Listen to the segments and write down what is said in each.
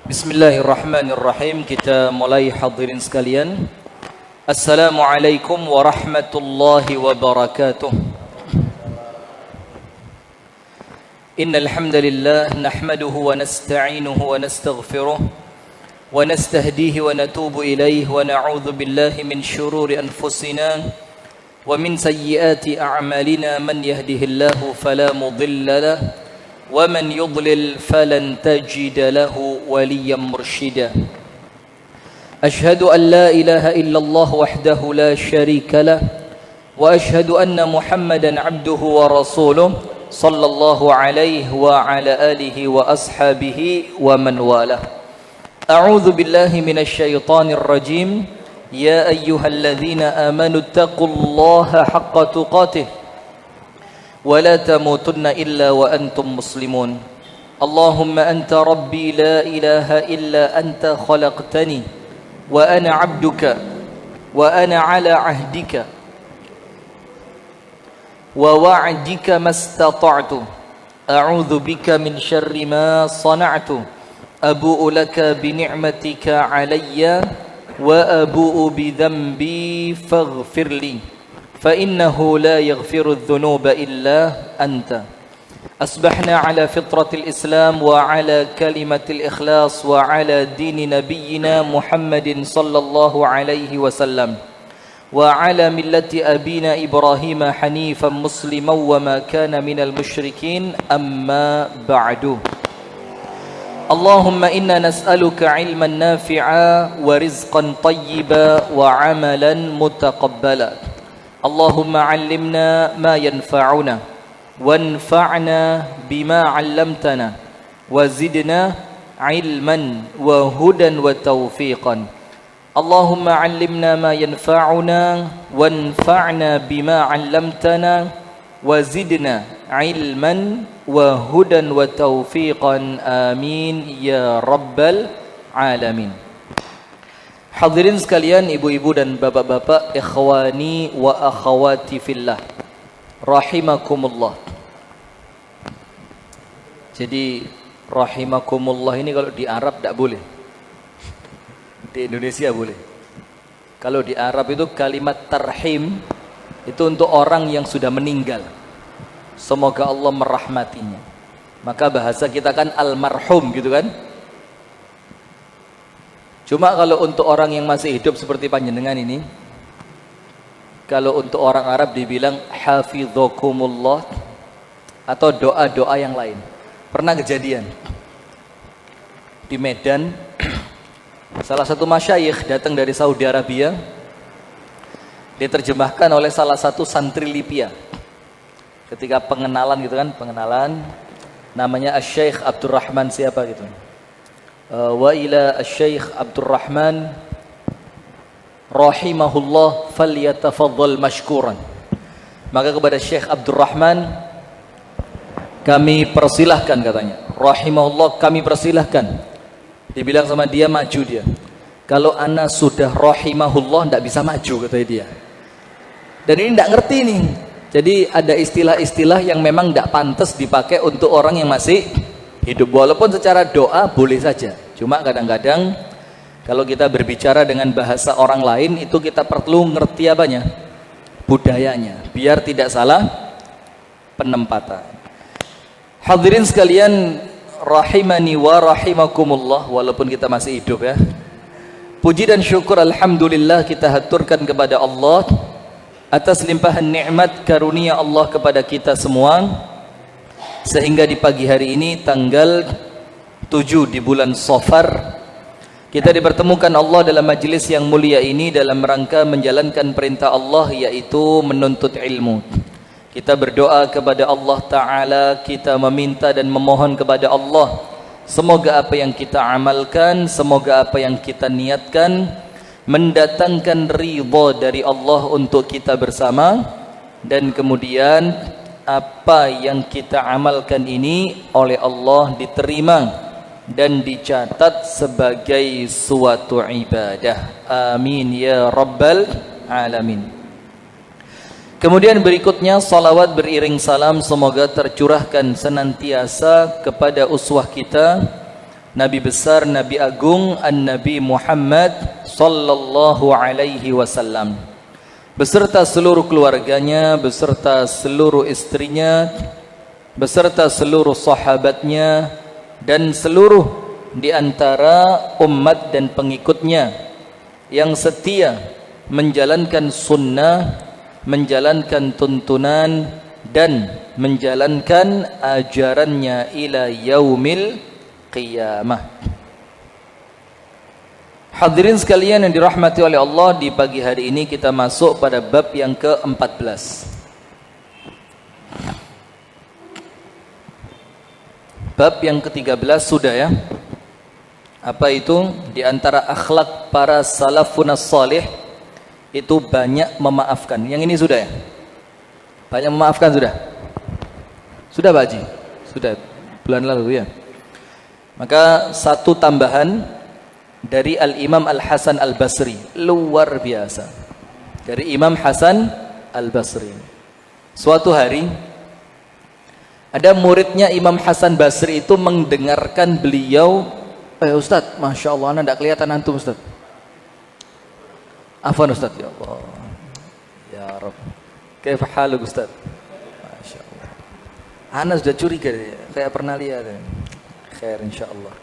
Bismillahirrahmanirrahim. Kita mulai, hadirin sekalian. Assalamualaikum warahmatullahi wabarakatuh. Innal hamdalillah nahmaduhu wa nasta'inuhu wa nastaghfiruh wa nastahdihi wa natubu ilayhi wa na'udzu billahi min shururi anfusina wa min sayyiati a'malina. Man yahdihillahu fala mudilla lahu wa man yudlil falan tajida lahu waliyan mursyida. Ashhadu an la ilaha illallah wahdahu la syarika lah wa ashhadu anna Muhammadan abduhu wa rasuluh sallallahu alaihi wa ala alihi wa ashabihi wa man walah. A'udzu billahi minasy syaithanir rajim. Ya ayyuhalladzina amanu taqullaha haqqa tuqatih wa la tamutunna illa wa antum muslimun. Allahumma anta rabbi la ilaha illa anta khalaqtani wa ana 'abduka wa ana 'ala 'ahdika wa wa'dika mastata'tu a'udzu bika min syarri ma sana'tu abu'u laka bi ni'matika 'alayya wa abu'u bi dhanbi faghfir li fa innahu la yaghfiru adh-dhunuba illa anta. أصبحنا على فطرة الإسلام وعلى كلمة الإخلاص وعلى دين نبينا محمد صلى الله عليه وسلم وعلى ملة أبينا إبراهيم حنيفا مسلما وما كان من المشركين. أما بعد. اللهم إنا نسألك علما نافعا ورزقا طيبا وعملا متقبلا. اللهم علمنا ما ينفعنا وانفعنا بما علمتنا وزدنا علما وهدى وتوفيقا. اللهم علمنا ما ينفعنا وانفعنا بما علمتنا وزدنا علما وهدى وتوفيقا. آمين يا رب العالمين. Hadirin sekalian, ibu-ibu dan bapak-bapak, ikhwani wa akhawati fillah, rahimakumullah. Jadi rahimakumullah ini kalau di Arab tidak boleh, di Indonesia boleh. Kalau di Arab itu kalimat tarhim itu untuk orang yang sudah meninggal, semoga Allah merahmatinya. Maka bahasa kita kan almarhum gitu kan. Cuma kalau untuk orang yang masih hidup seperti panjenengan ini, kalau untuk orang Arab dibilang hafidhakumullah atau doa-doa yang lain. Pernah kejadian di Medan, salah satu masyayikh datang dari Saudi Arabia, diterjemahkan oleh salah satu santri Libya. Ketika pengenalan gitu kan, pengenalan namanya Asy-Syaikh Abdurrahman siapa gitu. Wa ila Asy-Syaikh Abdurrahman rahimahullah falyatafaddal mashkuran. Maka kepada Syekh Abdurrahman kami persilahkan, katanya. Rahimahullah, kami persilahkan. Dibilang sama dia, maju dia. Kalau ana sudah rahimahullah tidak bisa maju, katanya dia. Dan ini tidak ngerti nih. Jadi ada istilah-istilah yang memang tidak pantas dipakai untuk orang yang masih hidup. Walaupun secara doa boleh saja. Cuma kadang-kadang kalau kita berbicara dengan bahasa orang lain, itu kita perlu ngerti apanya? Budayanya, biar tidak salah penempatan. Hadirin sekalian, rahimani wa rahimakumullah, walaupun kita masih hidup ya. Puji dan syukur alhamdulillah kita haturkan kepada Allah atas limpahan nikmat karunia Allah kepada kita semua, sehingga di pagi hari ini tanggal 7 di bulan Safar kita dipertemukan Allah dalam majlis yang mulia ini dalam rangka menjalankan perintah Allah, yaitu menuntut ilmu. Kita berdoa kepada Allah Ta'ala, kita meminta dan memohon kepada Allah, semoga apa yang kita amalkan, semoga apa yang kita niatkan mendatangkan ridha dari Allah untuk kita bersama, dan kemudian apa yang kita amalkan ini oleh Allah diterima dan dicatat sebagai suatu ibadah. Amin ya rabbal alamin. Kemudian berikutnya salawat beriring salam semoga tercurahkan senantiasa kepada uswah kita, Nabi besar, Nabi agung, An-Nabi Muhammad sallallahu alaihi wasallam, beserta seluruh keluarganya, beserta seluruh istrinya, beserta seluruh sahabatnya, dan seluruh di antara umat dan pengikutnya yang setia menjalankan sunnah, menjalankan tuntunan, dan menjalankan ajarannya ila yaumil qiyamah. Hadirin sekalian yang dirahmati oleh Allah, di pagi hari ini kita masuk pada bab yang ke-14. Bab yang ke-13 sudah ya. Apa itu? Di antara akhlak para salafun salih itu banyak memaafkan. Yang ini sudah ya? Banyak memaafkan sudah? Sudah Pak Haji? Sudah bulan lalu ya. Maka satu tambahan dari Al-Imam Al-Hasan Al-Basri, luar biasa. Dari Imam Hasan Al-Basri. Suatu hari ada muridnya Imam Hasan Basri itu mendengarkan beliau, Ustaz, Masya Allah, anda tidak kelihatan antum Ustaz. Afwan Ustaz, ya Allah, ya Rabb, kaifa haluk Ustaz? Masya Allah, ana sudah curiga, kayak pernah lihat. Khair insyaallah.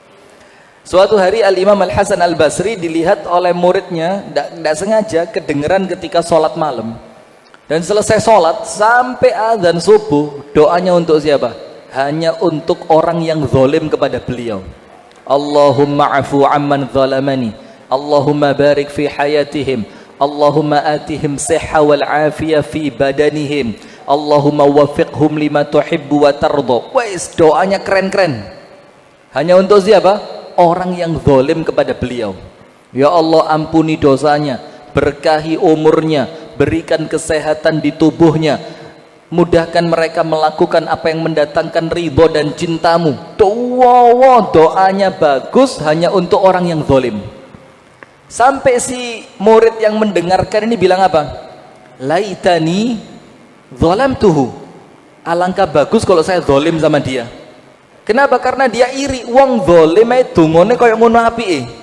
Suatu hari Al-Imam Al-Hasan Al-Basri dilihat oleh muridnya, tidak sengaja kedengeran ketika sholat malam. Dan selesai sholat sampai azan subuh, doanya untuk siapa? Hanya untuk orang yang zalim kepada beliau. Allahumma afu amman zalamani, Allahumma barik fi hayatihim, Allahumma atihim sihha wal afiyah fi badanihim, Allahumma wafiqhum lima tuhibbu wa tardo. Wais, doanya keren-keren. Hanya untuk siapa? Orang yang zalim kepada beliau. Ya Allah, ampuni dosanya, berkahi umurnya, berikan kesehatan di tubuhnya, mudahkan mereka melakukan apa yang mendatangkan ridho dan cintamu. Doanya bagus hanya untuk orang yang zalim. Sampai si murid yang mendengarkan ini bilang apa? Laitani zalamtuhu. Alangkah bagus kalau saya zalim sama dia. Kenapa? Karena dia iri. Wong zalim itu ngone kayak ngono apike.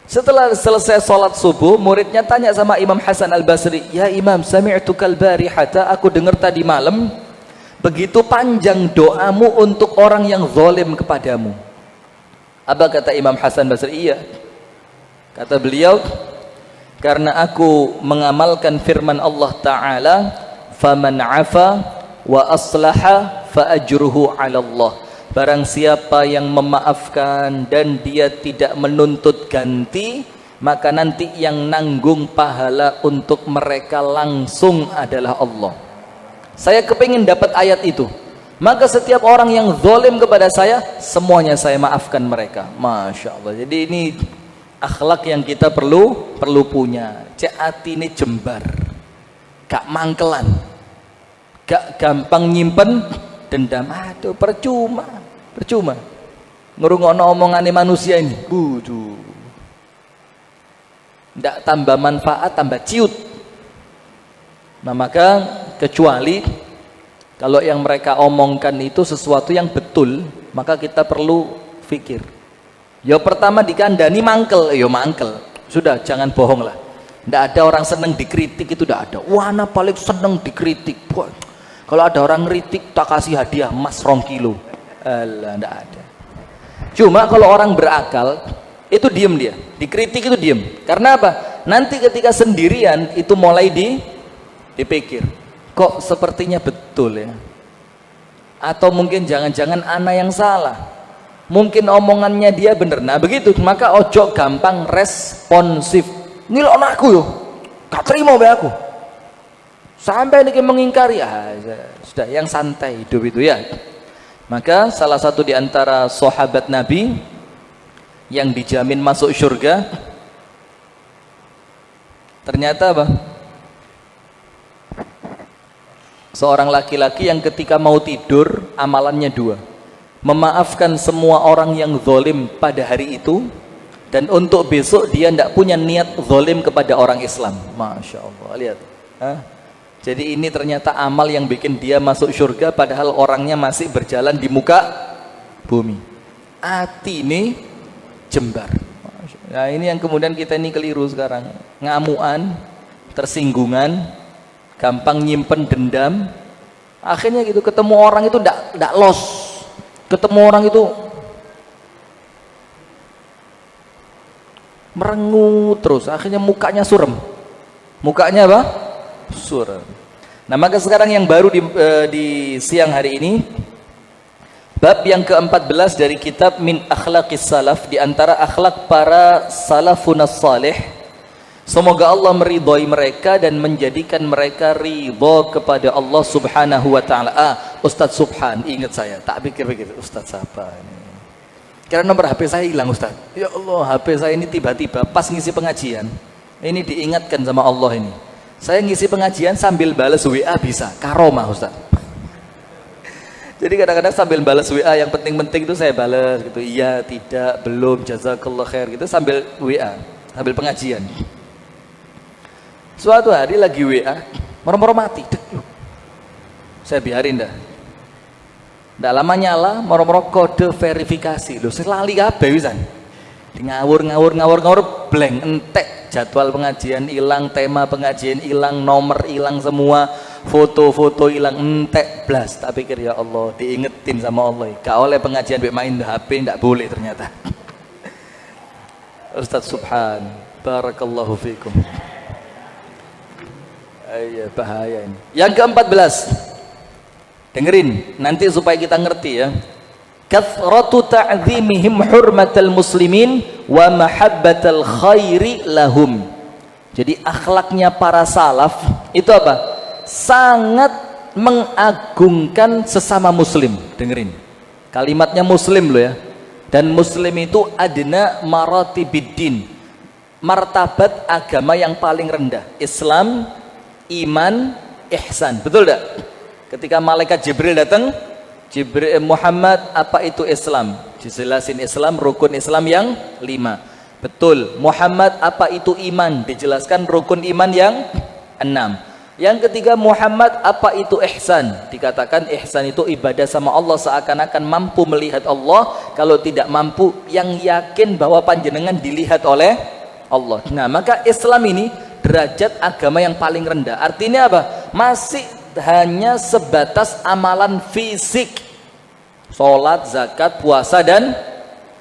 Setelah selesai sholat subuh, muridnya tanya sama Imam Hasan Al-Basri, ya Imam, sami'tukal barihata, aku dengar tadi malam begitu panjang doamu untuk orang yang zalim kepadamu. Apa kata Imam Hasan Basri? Iya. Kata beliau, karena aku mengamalkan firman Allah Ta'ala, faman afa wa aslaha fa ajruhu 'ala Allah. Barang siapa yang memaafkan dan dia tidak menuntut ganti, maka nanti yang nanggung pahala untuk mereka langsung adalah Allah. Saya kepingin dapat ayat itu. Maka setiap orang yang zalim kepada saya, semuanya saya maafkan mereka. Masya Allah. Jadi ini akhlak yang kita perlu punya. Cek hati ini jembar, gak mangkelan, gak gampang nyimpen dendam. Aduh, percuma ngerungokno omongane manusia ini. Buduh, ndak tambah manfaat, tambah ciut. Nah, maka kecuali kalau yang mereka omongkan itu sesuatu yang betul, maka kita perlu pikir. Ya pertama dikandani mangkel, ya mangkel. Sudah, jangan bohong lah. Ndak ada orang seneng dikritik, itu ndak ada. Wah, ana paling seneng dikritik. Kalau ada orang ngeritik, tak kasih hadiah emas 2 kilo. Alah, ndak ada. Cuma kalau orang berakal, itu diem dia. Dikritik itu diem. Karena apa? Nanti ketika sendirian, itu mulai dipikir. Kok sepertinya betul ya? Atau mungkin jangan-jangan ana yang salah. Mungkin omongannya dia bener. Nah begitu, maka ojo gampang responsif. Ngilokno aku yo, gak terima be aku. Sampai ini mengingkari, sudah, yang santai hidup itu ya. Maka salah satu di antara sahabat Nabi yang dijamin masuk surga, ternyata apa? Seorang laki-laki yang ketika mau tidur amalannya 2, memaafkan semua orang yang zalim pada hari itu, dan untuk besok dia tidak punya niat zalim kepada orang Islam. Masya Allah, lihat. Jadi ini ternyata amal yang bikin dia masuk surga padahal orangnya masih berjalan di muka bumi. Ati ini jembar. Nah ini yang kemudian kita ini keliru sekarang. Ngamuan, tersinggungan, gampang nyimpen dendam. Akhirnya gitu ketemu orang itu ndak los. Ketemu orang itu merengut terus. Akhirnya mukanya surem. Mukanya apa? Surah. Nah maka sekarang yang baru di siang hari ini bab yang ke-14 dari kitab Min Akhlaqis Salaf, di antara akhlak para salafun salih. Semoga Allah meridhai mereka dan menjadikan mereka ridha kepada Allah Subhanahu wa taala. Ustaz Subhan, ingat saya, tak pikir-pikir Ustaz siapa ini? Karena nomor HP saya hilang Ustaz. Ya Allah, HP saya ini tiba-tiba pas ngisi pengajian. Ini diingatkan sama Allah ini. Saya ngisi pengajian sambil balas WA bisa, karomah Ustaz. Jadi kadang-kadang sambil balas WA yang penting-penting itu saya balas gitu. Iya, tidak, belum, jazakallah khair gitu sambil WA, sambil pengajian. Suatu hari lagi WA, moro-moro mati. Saya biarin dah. Ndak lama nyala, moro-moro kode verifikasi. Loh, selali kabeh wisan. Ngawur blank, entek. Jadwal pengajian hilang, tema pengajian hilang, nomor hilang semua, foto-foto hilang, entek blas. Tak pikir ya Allah, diingetin sama Allah. Gak oleh pengajian main HP, ndak boleh ternyata. Ustaz Subhan, barakallahu fikum. Iya, bahaya ini. Yang ke-14. Dengerin, nanti supaya kita ngerti ya. Kathratu ta'zimihim hurmatal muslimin wa mahabbatal khairi lahum. Jadi akhlaknya para salaf itu apa? Sangat mengagungkan sesama muslim. Dengerin, kalimatnya muslim loh ya. Dan muslim itu adna maratibiddin, martabat agama yang paling rendah. Islam, iman, ihsan. Betul tak? Ketika malaikat Jibril datang, Jibril, Muhammad, apa itu Islam? Dijelasin Islam, rukun Islam yang 5. Betul. Muhammad, apa itu iman? Dijelaskan rukun iman yang 6. Yang ketiga, Muhammad, apa itu ihsan? Dikatakan ihsan itu ibadah sama Allah seakan-akan mampu melihat Allah. Kalau tidak mampu, yang yakin bahwa panjenengan dilihat oleh Allah. Nah, maka Islam ini derajat agama yang paling rendah. Artinya apa? Masih hanya sebatas amalan fisik, sholat, zakat, puasa dan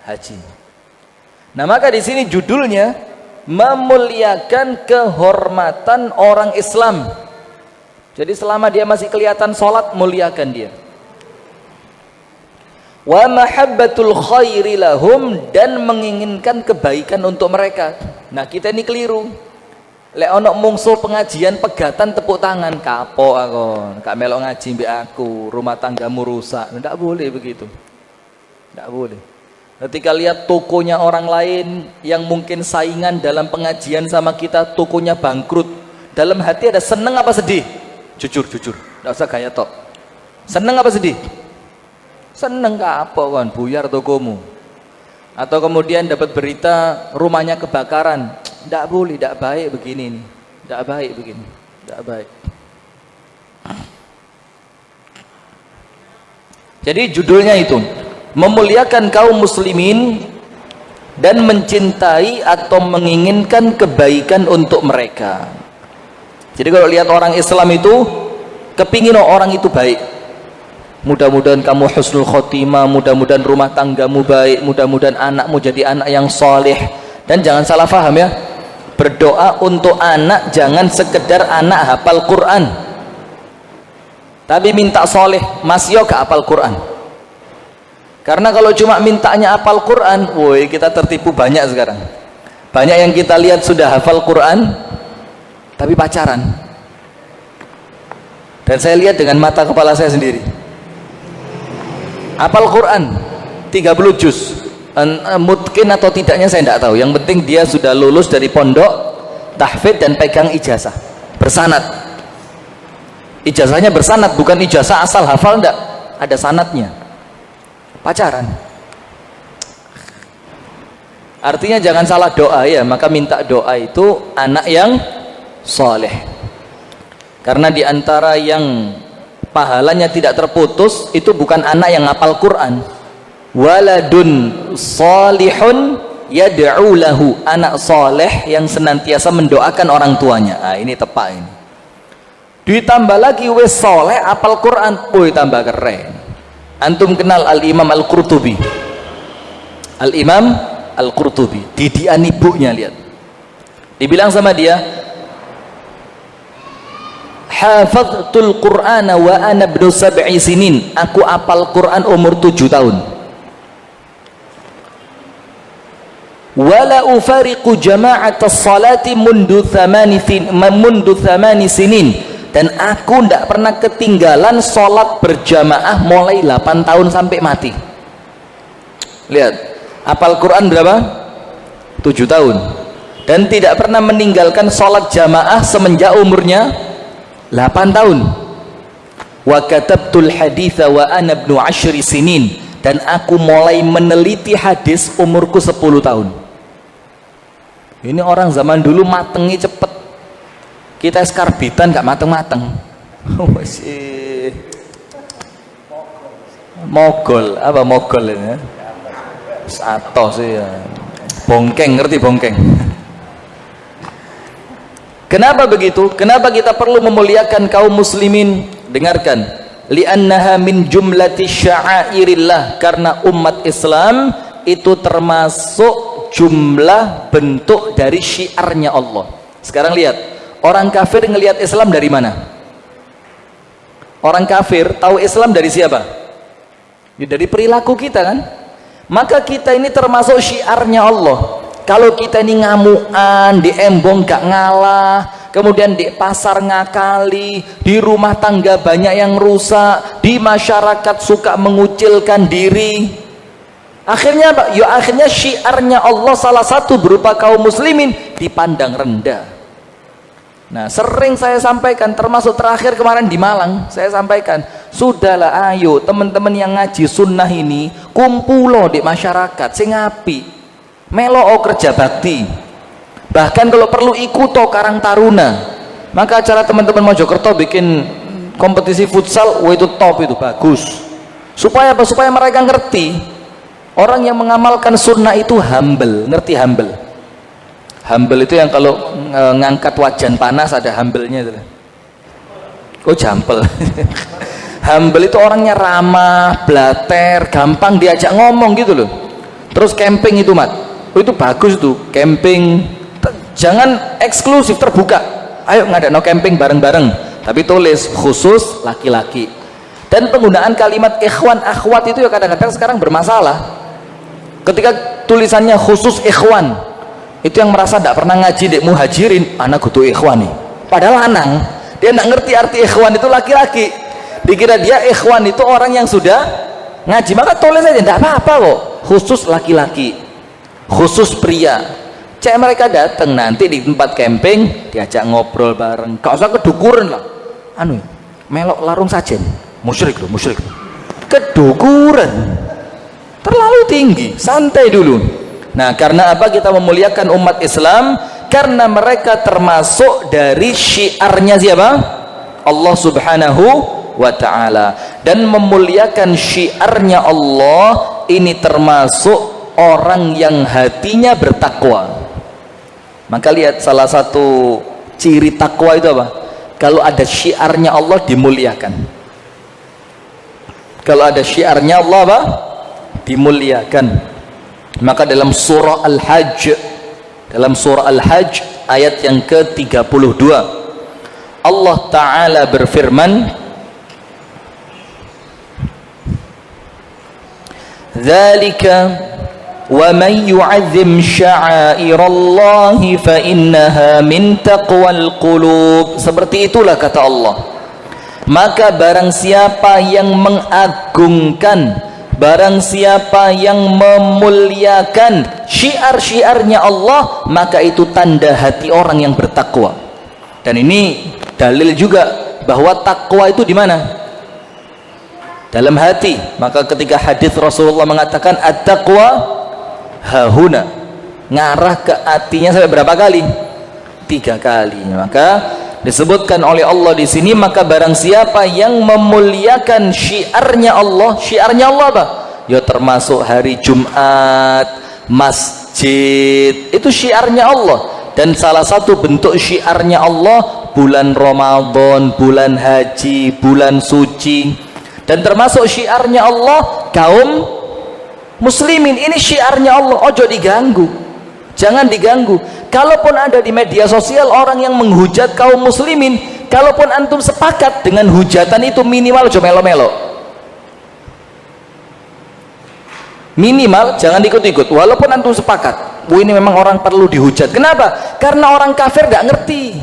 haji. Nah maka di sini judulnya memuliakan kehormatan orang Islam. Jadi selama dia masih kelihatan sholat, muliakan dia. Wa mahabbatul khairi lahum, dan menginginkan kebaikan untuk mereka. Nah kita ini keliru. Lek ono mungsul pengajian pegatan tepuk tangan, kapok aku, gak melok ngaji mbek aku, rumah tanggamu rusak. Ndak boleh begitu. Ndak boleh. Ketika lihat tokonya orang lain yang mungkin saingan dalam pengajian sama kita, tokonya bangkrut, dalam hati ada seneng apa sedih? Jujur, ndak usah gaya tok. Seneng apa sedih? Seneng, kapok kan, buyar tokomu. Atau kemudian dapat berita rumahnya kebakaran, tidak boleh, tidak baik begini nih, tidak baik begini, tidak baik. Jadi judulnya itu memuliakan kaum muslimin dan mencintai atau menginginkan kebaikan untuk mereka. Jadi kalau lihat orang Islam itu kepingin orang itu baik. Mudah-mudahan kamu husnul khotimah, mudah-mudahan rumah tanggamu baik, mudah-mudahan anakmu jadi anak yang soleh. Dan jangan salah paham ya, berdoa untuk anak jangan sekedar anak hafal Quran, tapi minta soleh. Mas yo gak hafal Quran. Karena kalau cuma mintanya hafal Quran, woi kita tertipu banyak sekarang. Banyak yang kita lihat sudah hafal Quran, tapi pacaran. Dan saya lihat dengan mata kepala saya sendiri. Hafal Quran 30 juz, mungkin atau tidaknya saya tidak tahu. Yang penting dia sudah lulus dari pondok tahfidz dan pegang ijazah bersanad. Ijazahnya bersanad, bukan ijazah asal hafal, enggak, ada sanadnya. Pacaran. Artinya jangan salah doa ya, maka minta doa itu anak yang soleh. Karena di antara yang pahalanya tidak terputus itu bukan anak yang ngapal Quran, waladun salihun yad'u lahu, anak soleh yang senantiasa mendoakan orang tuanya. Nah, ini tepat ini. Ditambah lagi wis soleh apal Quran, tambah keren. Antum kenal Al-Imam Al-Qurtubi? Al-Imam Al-Qurtubi, didikan ibunya, lihat. Dibilang sama dia, hafadztul Qur'ana wa ana ibnu sab'i sinin, aku apal Quran umur 7 tahun. Wala ufariqu jama'atas salati mundu 8 sinin, dan aku tidak pernah ketinggalan sholat berjamaah mulai 8 tahun sampai mati. Lihat, apal Quran berapa? 7 tahun, dan tidak pernah meninggalkan sholat jamaah semenjak umurnya 8 tahun. Wa katabtul haditha wa ana ibnu 10 sinin, dan aku mulai meneliti hadis umurku 10 tahun. Ini orang zaman dulu matengi cepet, kita skarbitan gak mateng-mateng. Mogol, apa mogol ini? Atau sih ya. Bongkeng, ngerti bongkeng? Kenapa begitu? Kenapa kita perlu memuliakan kaum muslimin? Dengarkan, li'annaha min jumlati sya'airillah, karena umat Islam itu termasuk jumlah bentuk dari syiarnya Allah. Sekarang lihat, orang kafir ngelihat Islam dari mana? Orang kafir tahu Islam dari siapa? Ya, dari perilaku kita kan? Maka kita ini termasuk syiarnya Allah. Kalau kita ini ngamuan, di embong gak ngalah, kemudian di pasar ngakali, di rumah tangga banyak yang rusak, di masyarakat suka mengucilkan diri, akhirnya apa? Ya akhirnya syiarnya Allah salah satu berupa kaum muslimin dipandang rendah. Nah, sering saya sampaikan, termasuk terakhir kemarin di Malang, saya sampaikan, sudahlah, ayo teman-teman yang ngaji sunnah ini kumpulo di masyarakat sing api, melo kerja bakti, bahkan kalau perlu ikuto Karang Taruna. Maka acara teman-teman Mojokerto bikin kompetisi futsal, wah itu top, itu bagus. Supaya apa? Supaya mereka ngerti orang yang mengamalkan sunnah itu humble. Ngerti humble? Humble itu yang kalau ngangkat wajan panas ada humble-nya itu. Oh, jampel. Humble itu orangnya ramah, blater, gampang diajak ngomong gitu loh. Terus camping itu, Mat, itu bagus tuh camping. Jangan eksklusif, terbuka. Ayo ngadakno camping bareng-bareng, tapi tulis khusus laki-laki. Dan penggunaan kalimat ikhwan akhwat itu ya kadang-kadang sekarang bermasalah. Ketika tulisannya khusus ikhwan, itu yang merasa tidak pernah ngaji dek muhajirin, anak kudu ikhwan nih, padahal lanang, dia tidak ngerti arti ikhwan itu laki-laki, dikira dia ikhwan itu orang yang sudah ngaji. Maka tulis aja, tidak apa-apa kok, khusus laki-laki, khusus pria. Cek mereka datang nanti di tempat camping, diajak ngobrol bareng, gak usah kedukuran lah, melok larung sajen, musyrik loh, musyrik loh. Kedukuran terlalu tinggi, santai dulu. Nah, karena apa kita memuliakan umat Islam? Karena mereka termasuk dari syiarnya siapa? Allah Subhanahu wa ta'ala. Dan memuliakan syiarnya Allah ini termasuk orang yang hatinya bertakwa. Maka lihat, salah satu ciri takwa itu apa? Kalau ada syiarnya Allah dimuliakan. Kalau ada syiarnya Allah apa? Dimuliakan. Maka dalam surah Al-Hajj, ayat yang ke-32, Allah Ta'ala berfirman, "Dzalika wa man yu'azzim sya'airallahi fa innaha min taqwal qulub." Seperti itulah kata Allah. Maka barang siapa yang mengagungkan, barang siapa yang memuliakan syiar-syiarnya Allah, maka itu tanda hati orang yang bertakwa. Dan ini dalil juga bahwa takwa itu di mana? Dalam hati. Maka ketika hadis Rasulullah mengatakan at-taqwa hahuna, ngarah ke hatinya sampai berapa kali? 3 kali. Maka disebutkan oleh Allah di sini, maka barang siapa yang memuliakan syiarnya Allah apa? Ya termasuk hari Jumat, masjid, itu syiarnya Allah. Dan salah satu bentuk syiarnya Allah bulan Ramadan, bulan haji, bulan suci. Dan termasuk syiarnya Allah kaum muslimin. Ini syiarnya Allah, ojo diganggu, jangan diganggu. Kalaupun ada di media sosial orang yang menghujat kaum muslimin, kalaupun antum sepakat dengan hujatan itu, minimal ojo melo-melo, minimal jangan ikut-ikut. Walaupun antum sepakat, ini memang orang perlu dihujat. Kenapa? Karena orang kafir gak ngerti.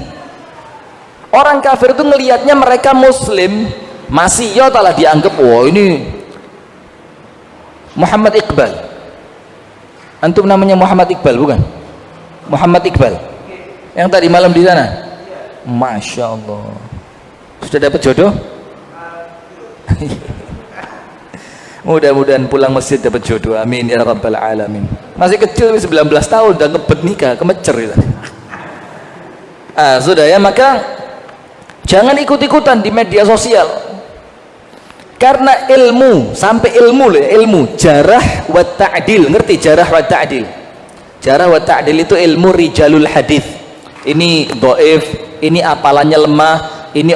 Orang kafir itu ngelihatnya mereka muslim masih ya telah dianggap, wah ini Muhammad Iqbal. Antum namanya Muhammad Iqbal bukan? Muhammad Iqbal yang tadi malam di sana. Masya Allah, sudah dapat jodoh? Mudah-mudahan pulang masjid dapat jodoh, amin ya rabbal alamin. Masih kecil 19 tahun udah ngebet nikah, kemecer gitu. Sudah ya, maka jangan ikut-ikutan di media sosial. Karena ilmu, sampai ilmu jarah wa ta'dil, ngerti jarah wa ta'dil? Jarah wa ta'dil itu ilmu rijalul hadith. Ini dhaif, ini apalannya lemah, ini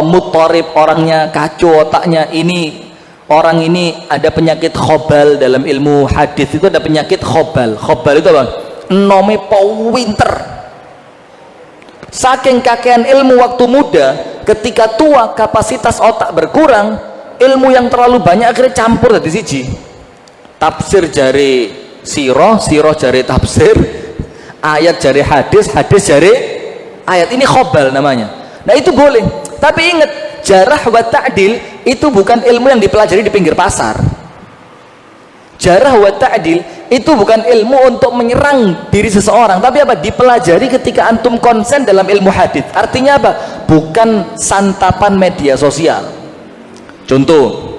mutharib, orangnya kacau otaknya, ini orang ini ada penyakit khobal. Dalam ilmu hadis itu ada penyakit khobal. Khobal itu apa? Nome powinter. Saking kakean ilmu waktu muda, ketika tua kapasitas otak berkurang, ilmu yang terlalu banyak akhirnya campur dari siji. Tafsir jari sirah, sirah jari tafsir, ayat jari hadis, hadis jari ayat. Ini khobal namanya. Nah itu boleh, tapi ingat, jarah wa ta'dil itu bukan ilmu yang dipelajari di pinggir pasar. Jarah wa ta'dil itu bukan ilmu untuk menyerang diri seseorang, tapi apa? Dipelajari ketika antum konsen dalam ilmu hadis. Artinya apa? Bukan santapan media sosial. Contoh,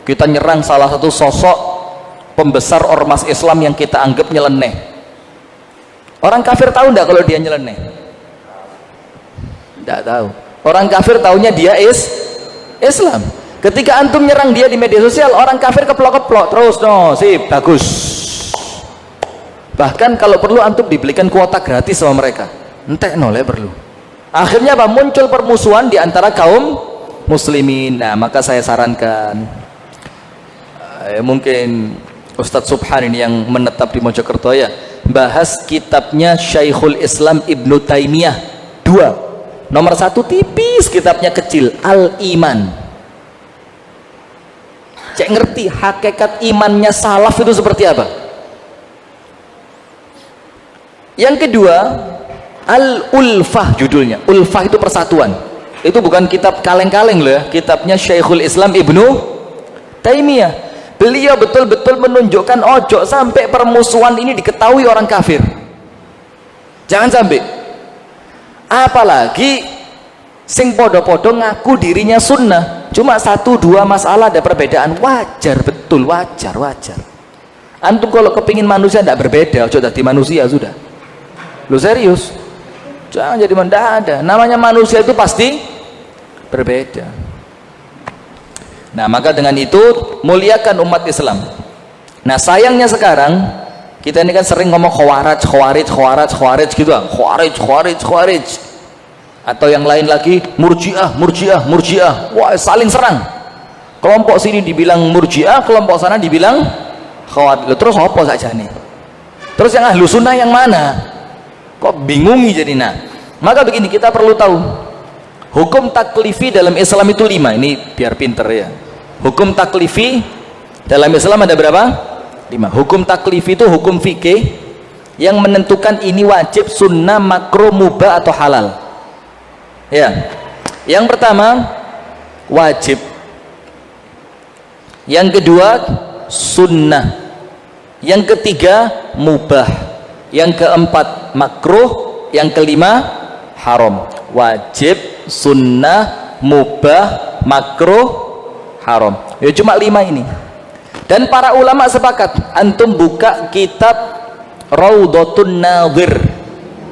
kita nyerang salah satu sosok pembesar ormas Islam yang kita anggap nyeleneh. Orang kafir tahu enggak kalau dia nyeleneh? Enggak tahu. Orang kafir taunya dia Islam. Ketika antum nyerang dia di media sosial, orang kafir keplok-keplok terus, no, sip, bagus. Bahkan kalau perlu antum dibelikan kuota gratis sama mereka. Entek no le perlu. Akhirnya apa? Muncul permusuhan di antara kaum muslimin. Nah, maka saya sarankan, mungkin Ustadz Subhan ini yang menetap di Mojokerto ya, bahas kitabnya Syekhul Islam Ibnu Taimiyah 2. Nomor 1 tipis, kitabnya kecil, Al-Iman. Cek ngerti hakikat imannya salaf itu seperti apa. Yang kedua, Al-Ulfah judulnya. Ulfah itu persatuan. Itu bukan kitab kaleng-kaleng loh ya, kitabnya Syekhul Islam Ibnu Taimiyah. Beliau betul-betul menunjukkan ojo sampai permusuhan ini diketahui orang kafir. Jangan sampai. Apalagi sing podo-podo ngaku dirinya sunnah, cuma 1-2 masalah ada perbedaan, wajar, betul, wajar. Antum kalau kepingin manusia tidak berbeda, ojo jadi manusia sudah. Lu serius? Jangan jadi mendadak. Namanya manusia itu pasti berbeda. Nah, maka dengan itu muliakan umat Islam. Nah, sayangnya sekarang kita ini kan sering ngomong khawarij gitu, khawarij. Atau yang lain lagi murjiah. Wah, saling serang. Kelompok sini dibilang murjiah, kelompok sana dibilang khawarij. Terus apa saja nih? Terus yang ahlu sunnah yang mana? Kok bingungi jadi. Nah, maka begini, kita perlu tahu hukum taklifi dalam Islam itu 5. Ini biar pinter ya. Hukum taklifi dalam Islam ada berapa? 5. Hukum taklifi itu hukum fikih yang menentukan ini wajib, sunnah, makruh, mubah atau halal. Ya. Yang pertama wajib. Yang kedua sunnah. Yang ketiga mubah. Yang keempat makruh, yang kelima haram. Wajib, sunnah, mubah, makruh, haram. Ya cuma 5 ini. Dan para ulama sepakat, antum buka kitab Raudhatun Nadhir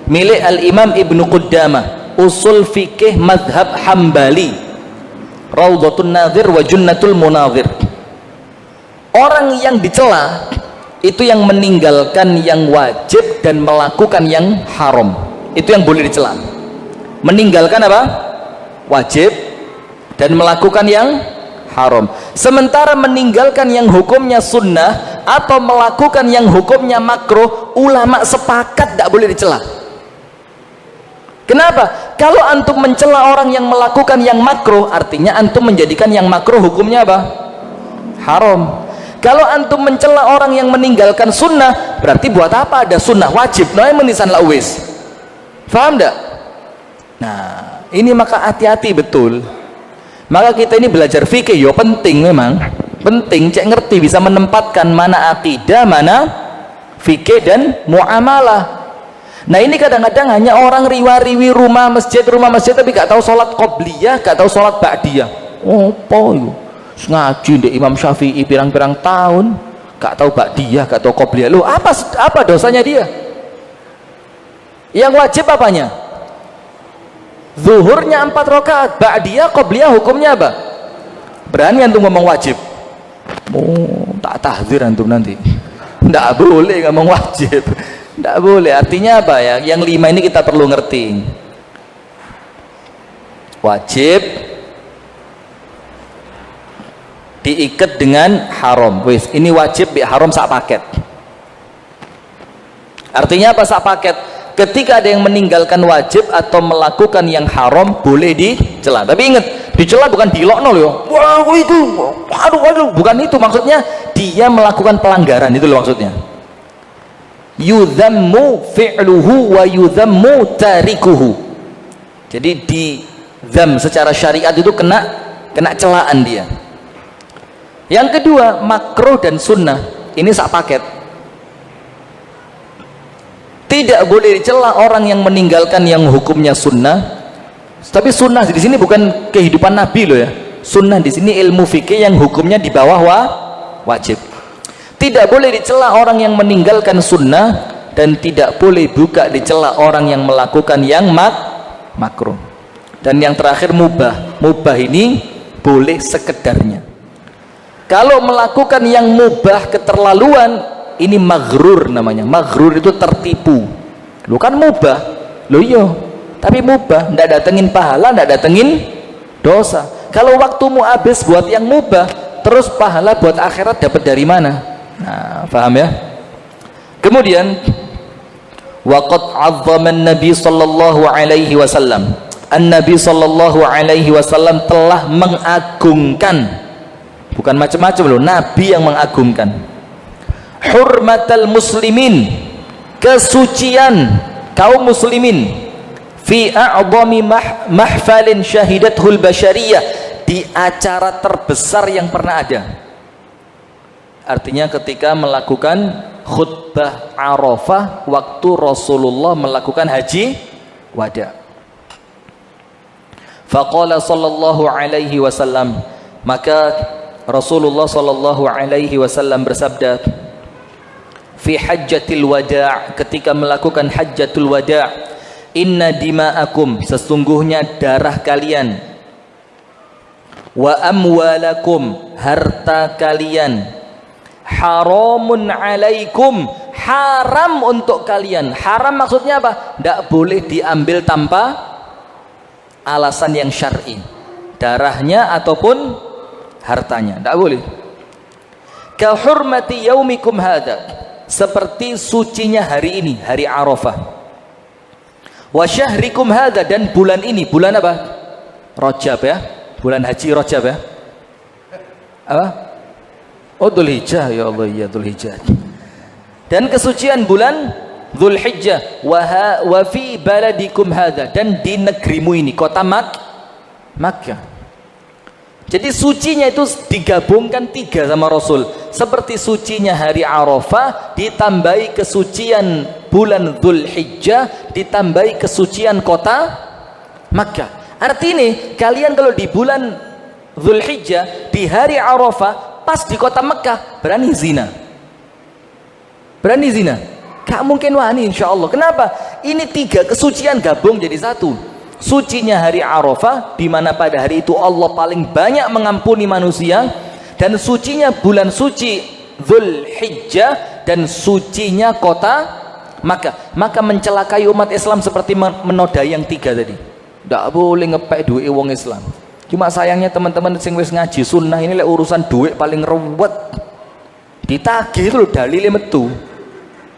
milik Al-Imam Ibnu Qudamah, usul fikih madhab Hambali, Raudhatun Nadhir wa Junnatul Munadhir. Orang yang dicela itu yang meninggalkan yang wajib dan melakukan yang haram, itu yang boleh dicela. Meninggalkan apa? Wajib dan melakukan yang haram. Sementara meninggalkan yang hukumnya sunnah atau melakukan yang hukumnya makruh, ulama sepakat tidak boleh dicela. Kenapa? Kalau antum mencela orang yang melakukan yang makruh, artinya antum menjadikan yang makruh hukumnya apa? Haram. Kalau antum mencela orang yang meninggalkan sunnah, berarti buat apa ada sunnah wajib? Nah, menisan lawis. Faham tidak? Nah, ini maka hati-hati betul. Maka kita ini belajar fikih, yo penting memang. Penting, cek ngerti bisa menempatkan mana akidah, mana fikih dan muamalah. Nah, ini kadang-kadang hanya orang riwa-riwi rumah masjid tapi gak tahu sholat qobliyah, gak tahu sholat ba'diyah. Apa itu? Ngaji di Imam Syafi'i pirang-pirang tahun gak tahu ba'diyah, gak tahu qobliyah. Loh, apa dosanya dia? Yang wajib apanya? Zuhurnya 4 rakaat, ba'diyah, qobliyah hukumnya apa? Berani antum ngomong wajib? Oh, tak tahzir antum nanti. Nggak boleh ngomong wajib. Nggak boleh. Artinya apa ya? Yang 5 ini kita perlu ngerti. Wajib diikat dengan haram. Wis, ini wajib bi haram sak paket. Artinya apa sak paket? Ketika ada yang meninggalkan wajib atau melakukan yang haram, boleh dicela. Tapi ingat, dicela bukan dilokno loh. Wah, itu aduh, bukan itu maksudnya. Dia melakukan pelanggaran, itu loh maksudnya. Yudhammu fi'luhu wa yudhammu tarikuhu. Jadi di dzam secara syariat itu kena celaan dia. Yang kedua, makruh dan sunnah. Ini sak paket. Tidak boleh dicela orang yang meninggalkan yang hukumnya sunnah. Tapi sunnah di sini bukan kehidupan Nabi loh ya. Sunnah di sini ilmu fikih yang hukumnya di bawah wajib. Tidak boleh dicela orang yang meninggalkan sunnah, dan tidak boleh juga dicela orang yang melakukan yang makruh. Dan yang terakhir mubah. Mubah ini boleh sekedarnya. Kalau melakukan yang mubah keterlaluan, ini maghrur namanya. Maghrur itu tertipu. Lu kan mubah, lo iya, tapi mubah, ndak datengin pahala, ndak datengin dosa. Kalau waktumu habis buat yang mubah, terus pahala buat akhirat dapat dari mana? Nah, paham ya? Kemudian waqad 'azzama an-nabi sallallahu alaihi wasallam. An-nabi sallallahu alaihi wasallam telah mengagungkan, bukan macam-macam loh, nabi yang mengagungkan, hurmatal muslimin, kesucian kaum muslimin, fi a'dhami mahfalin syahidathul basyariyah, di acara terbesar yang pernah ada. Artinya ketika melakukan khutbah Arafah waktu Rasulullah melakukan haji wada. Faqala sallallahu alaihi wasallam, maka Rasulullah sallallahu alaihi wasallam bersabda fi hajjatil wada', ketika melakukan hajjatul wada', inna dima'akum, sesungguhnya darah kalian, wa amwalakum, harta kalian, haramun alaikum, haram untuk kalian. Haram maksudnya apa? Tidak boleh diambil tanpa alasan yang syar'i, darahnya ataupun hartanya, tidak boleh. Ka hurmati yaumikum hadza, seperti sucinya hari ini, hari Arafah. Wa syahrikum hadza, dan bulan ini, bulan apa? Rajab ya, bulan haji Rajab ya. Apa? Oh, Dzulhijjah, ya Allah, ya Dzulhijjah. Dan kesucian bulan Dzulhijjah. Wa fi baladikum hadza, dan di negerimu ini, kota Makkah. Jadi sucinya itu digabungkan 3 sama Rasul. Seperti sucinya hari Arafah, ditambahi kesucian bulan Dzulhijjah, ditambahi kesucian kota Makkah. Artinya kalian kalau di bulan Dzulhijjah, di hari Arafah, pas di kota Makkah, berani zina. Berani zina. Gak mungkin wani insya Allah. Kenapa? Ini 3 kesucian gabung jadi satu. sucinya hari Arafah, di mana pada hari itu Allah paling banyak mengampuni manusia, dan sucinya bulan suci Dzulhijjah, dan sucinya kota Makkah. Maka mencelakai umat Islam seperti menodai yang tiga tadi. Tidak boleh ngepek duit wong Islam. Cuma sayangnya teman-teman sing wis ngaji sunnah ini urusan duit paling ruwet. Ditagih itu loh dalilnya metu.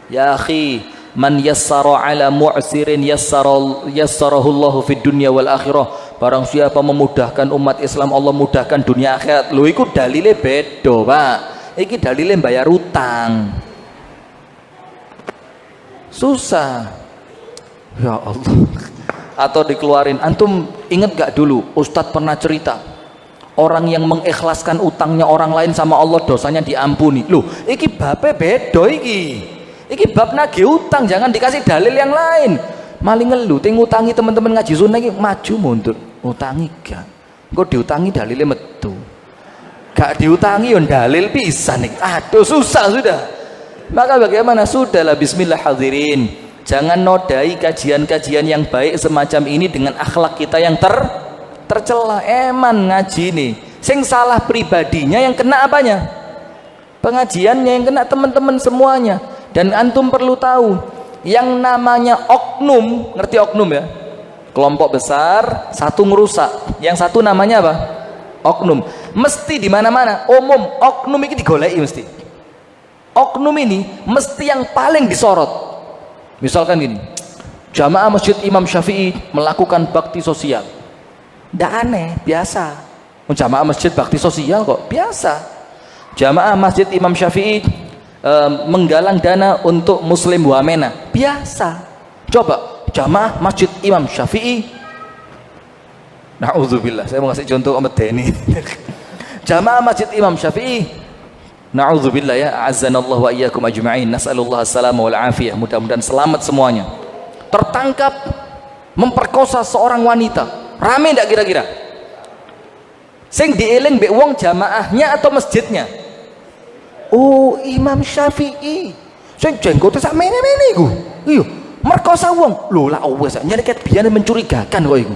Ya akhi, man yassara ala mu'sirin yassarahullahu fid dunya wal akhirah. Barang siapa memudahkan umat Islam, Allah mudahkan dunia akhirat. Lho iku dalile beda, Pak. Iki dalile bayar utang. Susah. Ya Allah. Atau dikeluarin. Antum ingat gak dulu Ustadz pernah cerita orang yang mengikhlaskan utangnya orang lain sama Allah dosanya diampuni. Loh, iki bape beda iki. Iki bab nagih utang, jangan dikasih dalil yang lain. Maling ngelu, ting utangi teman-teman ngaji sunnah iki maju mundur. Utangi gak. Engko diutangi dalilnya metu. Gak diutangi yon dalil pisan nih. Aduh susah sudah. Maka bagaimana? Sudahlah, bismillah hadirin. Jangan nodai kajian-kajian yang baik semacam ini dengan akhlak kita yang tercela. Eman ngaji nih. Sing salah pribadinya, yang kena apanya? Pengajiannya, yang kena teman-teman semuanya. Dan antum perlu tahu, yang namanya oknum, ngerti oknum ya? Kelompok besar, satu ngerusak. Yang satu namanya apa? Oknum. Mesti di mana-mana umum oknum ini digoleki mesti. Oknum ini mesti yang paling disorot. Misalkan gini, jamaah Masjid Imam Syafi'i melakukan bakti sosial. Tidak aneh, biasa. Jamaah masjid bakti sosial kok, biasa. Jamaah Masjid Imam Syafi'i menggalang dana untuk Muslim Wamena, biasa. Coba jamaah Masjid Imam Syafi'i, na'udzubillah, saya mau ngasih contoh Ahmad Dhani. Jamaah Masjid Imam Syafi'i, na'udzubillah ya, azanallahu wa iyyakum ajma'in, nas'alullah as-salama wal afiyah, mudah-mudahan selamat semuanya. Tertangkap memperkosa seorang wanita, rame enggak kira-kira? Sing dieling mbek wong jamaahnya atau masjidnya? Oh, Imam Syafi'i. Sing jenggote sak mene-mene iku. Iya, merkosa wong. Lho lah wis nyeriket biyane mencurigakan kok iku.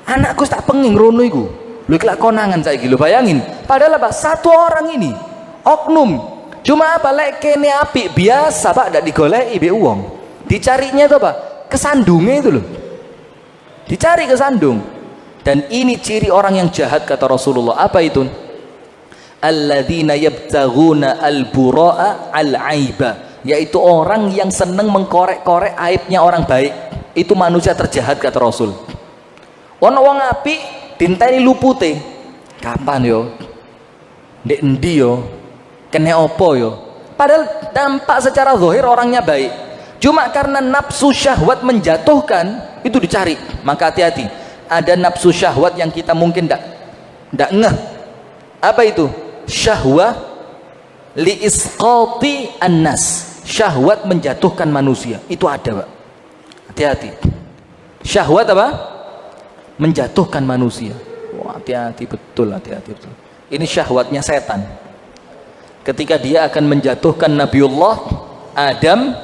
Anakku tak pengin rono iku. Lho iki lak konangan saiki lho, bayangin. Padahal apa? Satu orang ini oknum. Cuma apa, lek kene apik biasa Pak, ndak digoleki mbek wong. Dicarinya itu apa? Kesandungnya itu loh. Dicari kesandung. Dan ini ciri orang yang jahat kata Rasulullah. Apa itu? Alladzina yabtaghuna al-bura'a al-aiba, yaitu orang yang senang mengkorek-korek aibnya orang baik. Itu manusia terjahat kata Rasul. Ono wong apik dinteni lupute. Kapan yo? Ndek endi yo? Kene opo yo? Padahal dampak secara zahir orangnya baik. Cuma karena nafsu syahwat menjatuhkan, itu dicari. Maka hati-hati. Ada nafsu syahwat yang kita mungkin ndak ngeh. Apa itu? Syahwah li isqati annas, syahwat menjatuhkan manusia. Itu ada Pak, hati-hati. Syahwat apa? Menjatuhkan manusia. Wah, hati-hati betul, hati-hati betul. Ini syahwatnya setan. Ketika dia akan menjatuhkan Nabiullah Adam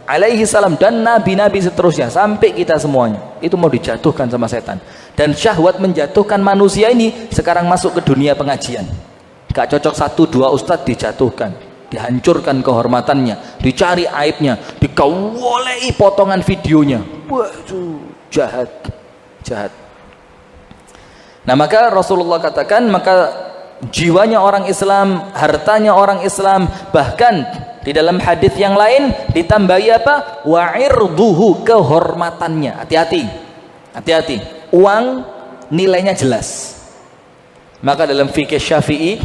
alaihi salam dan nabi-nabi seterusnya sampai kita semuanya, itu mau dijatuhkan sama setan. Dan syahwat menjatuhkan manusia ini sekarang masuk ke dunia pengajian. Gak cocok satu dua ustadz dijatuhkan, dihancurkan kehormatannya, dicari aibnya, dikawolei potongan videonya. Waduh, jahat, jahat. Nah maka Rasulullah katakan, maka jiwanya orang Islam, hartanya orang Islam, bahkan di dalam hadis yang lain ditambahi apa? Wa'irduhu, kehormatannya. Hati-hati, hati-hati. Uang nilainya jelas. Maka dalam fikih Syafi'i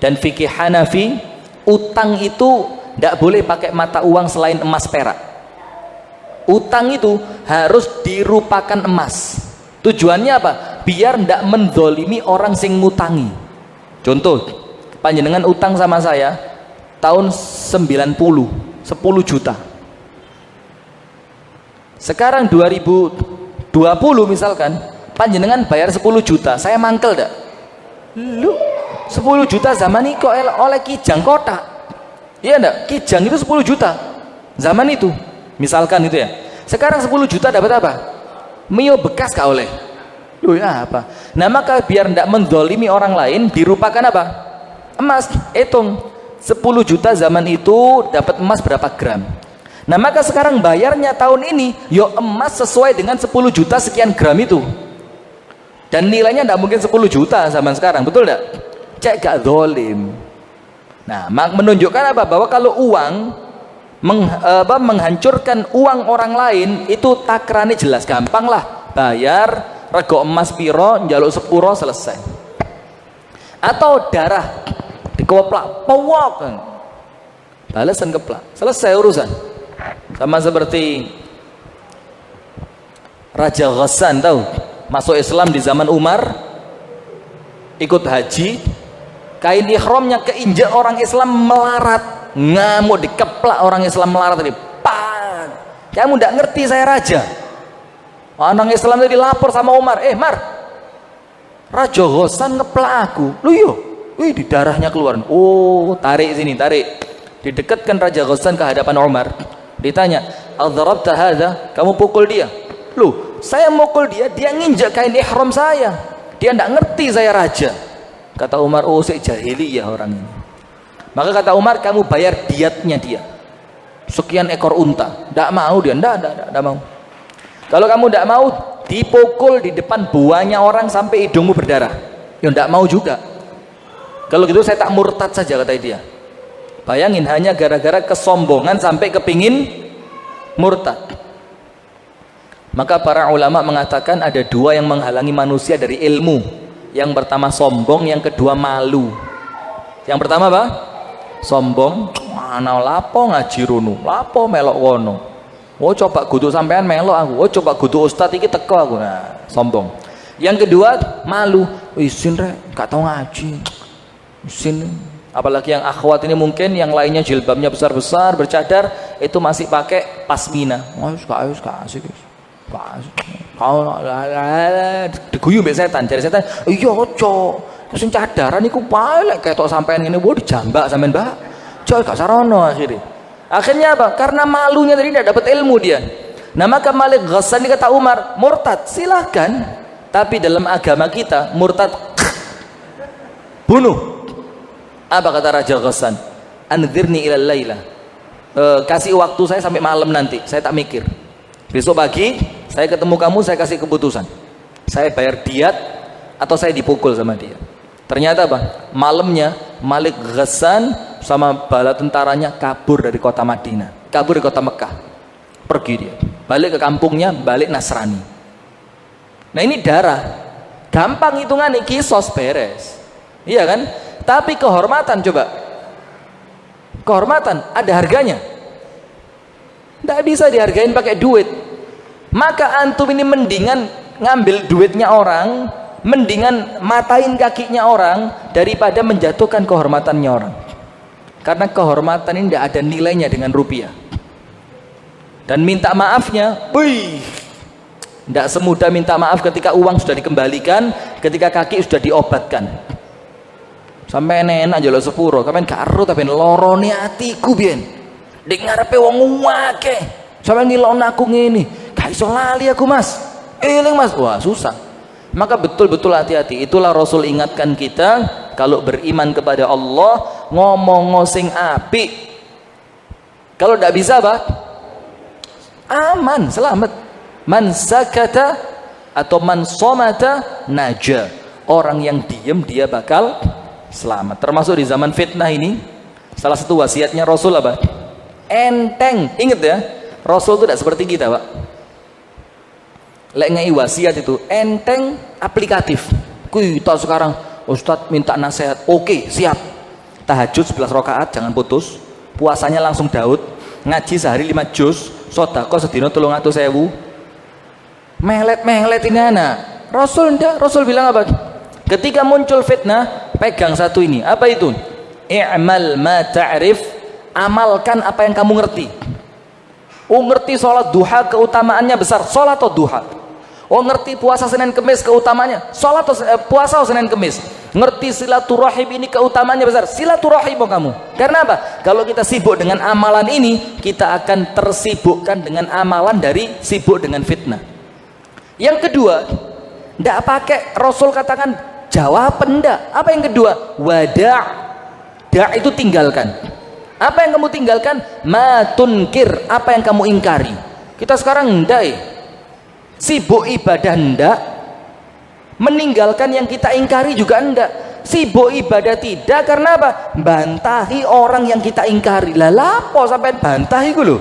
dan fikih Hanafi, utang itu tidak boleh pakai mata uang selain emas perak. Utang itu harus dirupakan emas. Tujuannya apa? Biar tidak menzolimi orang sing ngutangi. Contoh, panjenengan utang sama saya tahun 90, 10 juta. Sekarang 2020 misalkan, panjenengan bayar 10 juta, saya mangkel enggak? Lu 10 juta zaman itu oleh kijang kotak. Iya enggak? Kijang itu 10 juta zaman itu. Misalkan itu ya. Sekarang 10 juta dapat apa? Mio bekas gak oleh. Loh ya apa? Nah maka biar tidak mendolimi orang lain, dirupakan apa? Emas. Hitung 10 juta zaman itu dapat emas berapa gram. Nah maka sekarang bayarnya tahun ini yo emas sesuai dengan 10 juta sekian gram itu. Dan nilainya tidak mungkin 10 juta zaman sekarang, betul tidak? Cek gak dolim. Nah menunjukkan apa? Bahwa kalau uang menghancurkan uang orang lain itu takrane jelas, gampang lah. Bayar rego emas piro, njaluk sepuro, selesai. Atau darah dikeplak, powok, balesan keplak, selesai urusan. Sama seperti Raja Ghassan, tahu? Masuk Islam di zaman Umar, ikut haji, kain ihramnya keinjak orang Islam melarat, ngamuk, dikeplak orang Islam melarat tadi. Pak, kamu tidak ngerti saya raja. Orang Islam tadi lapor sama Umar, Mar, Raja Ghassan ngeplak aku. Lu yo, wih di darahnya keluar. Oh, tarik sini, tarik. Didekatkan Raja Ghassan ke hadapan Umar. Ditanya, "Adzarabta hadza?" Kamu pukul dia. Loh, saya mukul dia, dia nginjak kain ihram saya. Dia tidak ngerti saya raja. Kata Umar, oh saya jahiliyah orang ini. Maka kata Umar, kamu bayar diatnya dia. Sekian ekor unta. Tidak mau dia, tidak mau. Kalau kamu tidak mau, dipukul di depan buahnya orang sampai hidungmu berdarah. Ya tidak mau juga. Kalau gitu saya tak murtad saja, kata dia. Bayangin, hanya gara-gara kesombongan sampai kepingin murtad. Maka para ulama mengatakan ada dua yang menghalangi manusia dari ilmu. Yang pertama sombong, yang kedua malu. Yang pertama apa? Sombong. Mana lapo ngaji runu, lapo melok wono. Oh coba gudu sampean melok aku. Oh coba gudu ustad iki teko aku. Nah, sombong. Yang kedua malu. Isin rek, gak tau ngaji. Isin. Apalagi yang akhwat ini mungkin yang lainnya jilbabnya besar-besar, bercadar, itu masih pakai pasmina. Oh gak asik. Kau diguyu mbek setan, jare setan, iya ojo. Sing cadaran iku pae lek ketok sampean ngene wae dijambak sampean, Mbak. Jol gak sarono akhirnya. Akhirnya apa? Karena malunya tadi tidak dapat ilmu dia. Nah maka Malik Ghassan kata Umar, murtad silahkan. Tapi dalam agama kita murtad bunuh. Apa kata Raja Ghassan? Anzirni ilal laila. Kasih waktu saya sampai malam nanti, saya tak mikir. Besok pagi saya ketemu kamu, saya kasih keputusan. Saya bayar diat atau saya dipukul sama dia. Ternyata apa? Malamnya Malik Ghassan sama bala tentaranya kabur dari kota Madinah, kabur dari kota Mekah. Pergi dia, balik ke kampungnya, balik Nasrani. Nah ini darah, gampang hitungan nih, kisos beres. Iya kan? Tapi kehormatan coba. Kehormatan ada harganya. Tidak bisa dihargain pakai duit. Maka antum ini mendingan ngambil duitnya orang, mendingan matain kakinya orang daripada menjatuhkan kehormatannya orang. Karena kehormatan ini tidak ada nilainya dengan rupiah. Dan minta maafnya, tidak semudah minta maaf ketika uang sudah dikembalikan, ketika kaki sudah diobatkan. Sampai enak aja lo sepuro, sampai karo tapi lorone hatiku bien. Dek ngarepe wong akeh. Sampe ngilon aku ngene. Gak iso lali aku, Mas. Eling, Mas. Wah, susah. Maka betul-betul hati-hati. Itulah Rasul ingatkan kita, kalau beriman kepada Allah, ngomong sing apik. Kalau tidak bisa apa? Aman, selamat. Man sakata atau man somata naja. Orang yang diam dia bakal selamat. Termasuk di zaman fitnah ini, salah satu wasiatnya Rasul apa? Enteng, inget ya, Rasul itu tidak seperti kita, Pak. Lek ngai wasiat itu enteng, aplikatif. Kita sekarang Ustadz minta nasihat, oke, siap. Tahajud 11 rakaat, jangan putus. Puasanya langsung Daud. Ngaji sehari 5 juz. Sodako sedino 300.000. Melet ini anak. Rasul enggak, Rasul bilang apa? Ketika muncul fitnah, pegang satu ini. Apa itu? I'mal ma ta'rif. Amalkan apa yang kamu ngerti. Oh ngerti sholat duha keutamaannya besar, sholat atau duha. Oh ngerti puasa Senin Kemis keutamaannya, sholat atau puasa Senin Kemis. Ngerti silaturahim ini keutamaannya besar, silaturahim kamu. Karena apa? Kalau kita sibuk dengan amalan ini, kita akan tersibukkan dengan amalan dari sibuk dengan fitnah. Yang kedua, tidak pakai Rasul katakan jawaban, ndak. Apa yang kedua? Wada'. Da' itu tinggalkan. Apa yang kamu tinggalkan? Ma tunkir, apa yang kamu ingkari. Kita sekarang ndak, sibuk ibadah ndak, meninggalkan yang kita ingkari juga ndak. Sibuk ibadah tidak, karena apa? Bantahi orang yang kita ingkari. Lah lapo sampai bantahi ku lho.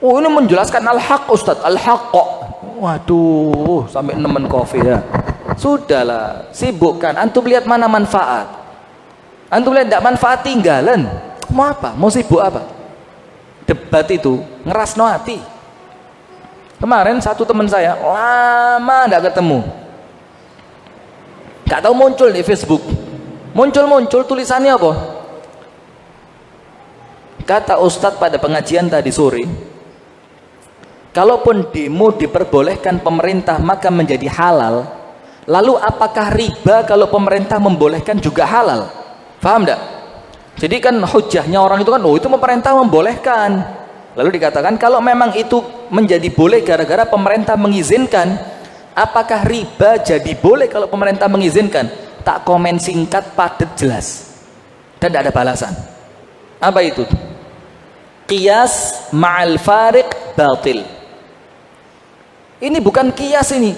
Oh, ini menjelaskan al-haq Ustaz, al-haq kok. Waduh, sampai nemen kopi ya. Sudahlah, sibukkan. Antum lihat mana manfaat. Antum lihat tidak manfaat, tinggalan. Mau apa? Mau sibuk apa? Debat itu ngerasno hati. Kemarin satu teman saya lama tidak ketemu, gak tahu muncul di Facebook. Muncul tulisannya apa? Kata Ustadz pada pengajian tadi sore, kalaupun demo diperbolehkan pemerintah maka menjadi halal. Lalu apakah riba kalau pemerintah membolehkan juga halal? Paham enggak? Jadi kan hujahnya orang itu kan, oh itu pemerintah membolehkan. Lalu dikatakan kalau memang itu menjadi boleh gara-gara pemerintah mengizinkan, apakah riba jadi boleh kalau pemerintah mengizinkan? Tak komen singkat, padat, jelas. Dan tidak ada balasan. Apa itu? Qiyas ma'al fariq batil. Ini bukan qiyas ini.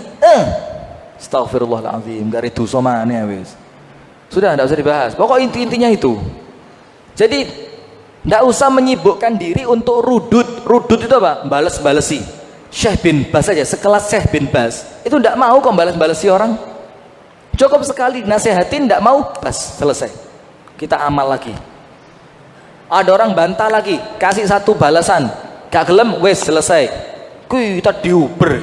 Astaghfirullahaladzim, gak ridu somane wis. Sudah, tidak usah dibahas. Pokok intinya itu. Jadi tidak usah menyibukkan diri untuk rudut. Rudut itu apa? Balas-balesi. Syekh bin Bas saja, sekelas Syekh bin Bas itu tidak mau kok balas-balesi orang. Cukup sekali nasihatin, tidak mau, bas, selesai. Kita amal lagi. Ada orang bantah lagi, kasih satu balasan, gak gelem, wes selesai. Kita diuber.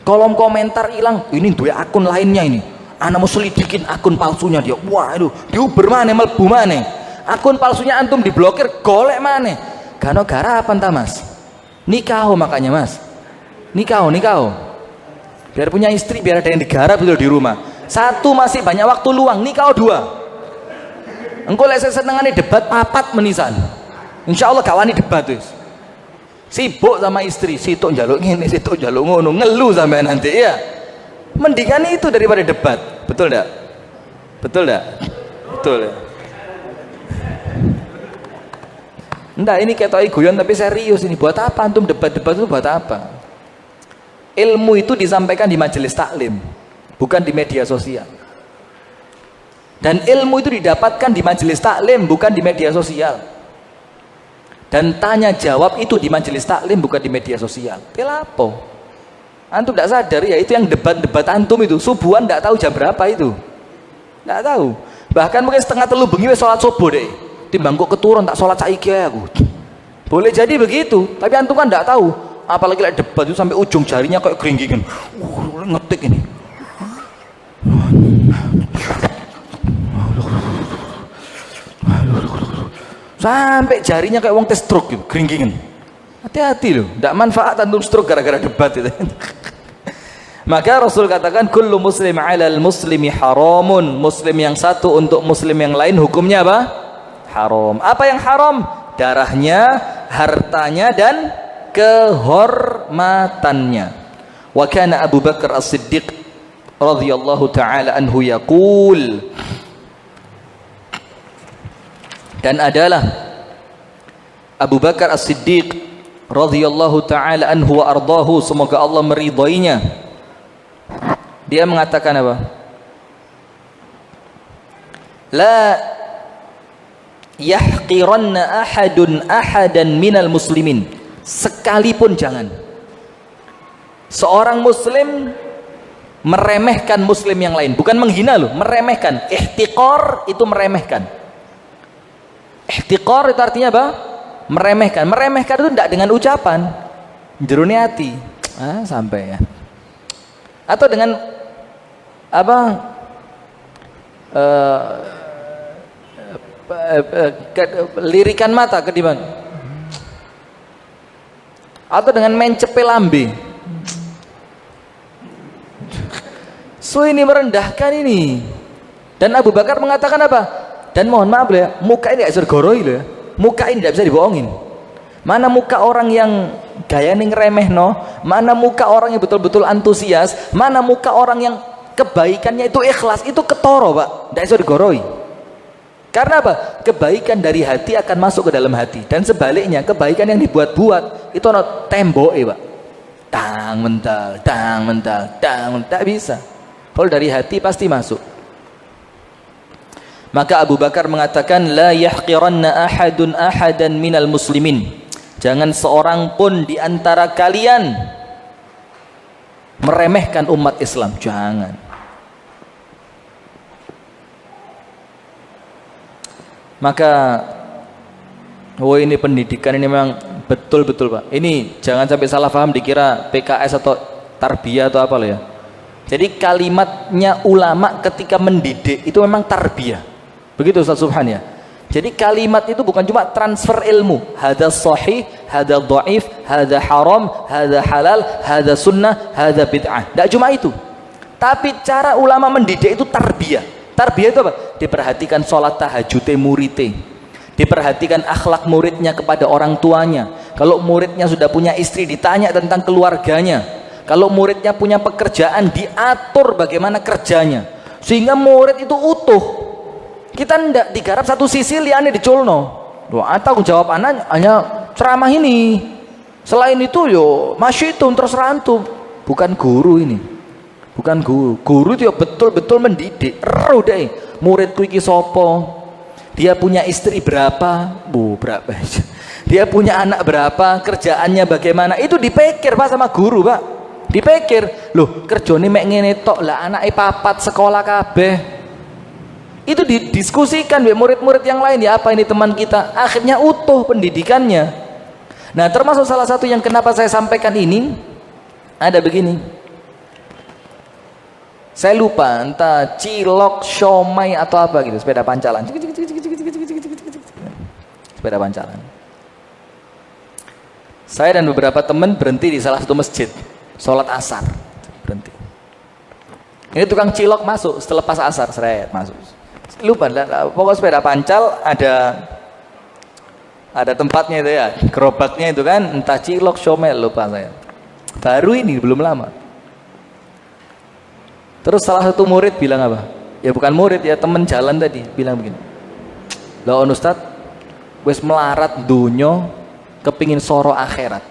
Kolom komentar hilang, ini dua akun lainnya ini. Anak mau selidikin akun palsunya dia. Wah, itu diuber mana, melbu mana? Akun palsunya antum diblokir, golek mana? Karena gara apa entah mas? Nikah makanya mas. Nikah. Biar punya istri, biar ada yang digarap itu di rumah. Satu masih banyak waktu luang, nikah dua. Engkau lek senengane debat papat menisan. Insya Allah kawani debat tuh. Sibuk sama istri, situ njaluk ngene, situ njaluk ngono, ngeluh sampai nanti ya. Mendingan itu daripada debat. Betul enggak? Betul enggak? Betul ya. Enggak, ini kayak guyon tapi serius ini. Buat apa antum debat-debat itu buat apa? Ilmu itu disampaikan di majelis taklim, bukan di media sosial. Dan ilmu itu didapatkan di majelis taklim, bukan di media sosial. Dan tanya jawab itu di majelis taklim, bukan di media sosial. Kelapo? Antum tidak sadar ya, itu yang debat-debat antum itu subuhan tidak tahu jam berapa itu. Tidak tahu. Bahkan mungkin setengah telu bengi wis sholat subuh deh. Timbang kok keturun tak sholat saiki aku. Boleh jadi begitu, tapi antum kan tidak tahu. Apalagi like debat itu sampai ujung jarinya kayak keringgingan. Ngetik ini. Sampai jarinya kayak wong tes stroke gitu, keringgingan. Hati-hati loh, tidak manfaat antum stroke gara-gara debat itu. Maka Rasul katakan kullu muslim 'alal muslimi haramun. Muslim yang satu untuk muslim yang lain hukumnya apa? Haram. Apa yang haram? Darahnya, hartanya dan kehormatannya. Wa kana Abu Bakar As-Siddiq radhiyallahu taala anhu yaqul, dan adalah Abu Bakar As-Siddiq radhiyallahu taala anhu wa ardahu, semoga Allah meridainya, dia mengatakan apa? La yahqiranna ahadan minal muslimin, sekalipun jangan seorang muslim meremehkan muslim yang lain. Bukan menghina loh, meremehkan. Ihtiqar itu meremehkan. Ihtiqar itu artinya apa? Meremehkan. Meremehkan itu tidak dengan ucapan, jerone hati, sampai ya, atau dengan apa, lirikan mata kediban, atau dengan mencepe lambe. So ini merendahkan ini. Dan Abu Bakar mengatakan apa? Dan mohon maaf ya, muka ini tidak bisa digoroi loh ya. Muka ini tidak bisa dibohongin. Mana muka orang yang gaya ning remehno, mana muka orang yang betul-betul antusias, mana muka orang yang kebaikannya itu ikhlas, itu ketoro Pak, tidak bisa digoroi. Karena apa? Kebaikan dari hati akan masuk ke dalam hati, dan sebaliknya kebaikan yang dibuat-buat itu ono tembok Pak, tang mental, tak bisa. Kalau dari hati pasti masuk. Maka Abu Bakar mengatakan, la yahqiranna ahadun ahadan minal muslimin, jangan seorang pun di antara kalian meremehkan umat Islam, jangan. Maka ini pendidikan ini memang betul-betul Pak, ini jangan sampai salah paham dikira PKS atau tarbiyah atau apa loh ya. Jadi kalimatnya ulama ketika mendidik itu memang tarbiyah, begitu Ustaz Subhan ya. Jadi kalimat itu bukan cuma transfer ilmu, hada sahih, hada dhaif, hada haram, hada halal, hada sunnah, hada bid'ah, tidak cuma itu. Tapi cara ulama mendidik itu tarbiyah. Tarbiyah itu apa? Diperhatikan sholat tahajudnya muridnya, diperhatikan akhlak muridnya kepada orang tuanya. Kalau muridnya sudah punya istri, ditanya tentang keluarganya. Kalau muridnya punya pekerjaan, diatur bagaimana kerjanya, sehingga murid itu utuh. Kita tidak digarap satu sisi, liane diculno. Atau jawab anak hanya ceramah ini. Selain itu yo masih itu terus rantum. Bukan guru ini, bukan guru. Guru itu betul-betul mendidik. Deh, muridku iki sopo, dia punya istri berapa, berapa, dia punya anak berapa, kerjaannya bagaimana, itu dipikir Pak sama guru Pak. Dipikir, loh kerjane mek ngene tok lah, anake papat sekolah kabeh. Itu didiskusikan dengan murid-murid yang lain, ya apa ini teman kita, akhirnya utuh pendidikannya. Nah termasuk salah satu yang kenapa saya sampaikan ini, ada begini, saya lupa entah cilok, siomay atau apa gitu, sepeda pancalan, sepeda pancalan. Saya dan beberapa teman berhenti di salah satu masjid, sholat asar, berhenti. Ini tukang cilok masuk setelah pas asar, seret masuk. Lupa lah, pokok sepeda pancal ada tempatnya itu ya, gerobaknya itu kan, entah cilok, siomay, lupa saya. Baru ini belum lama. Terus salah satu murid bilang apa? Ya bukan murid ya, temen jalan tadi bilang begini, loh Ustaz, wis melarat dunyo, kepingin soro akhirat.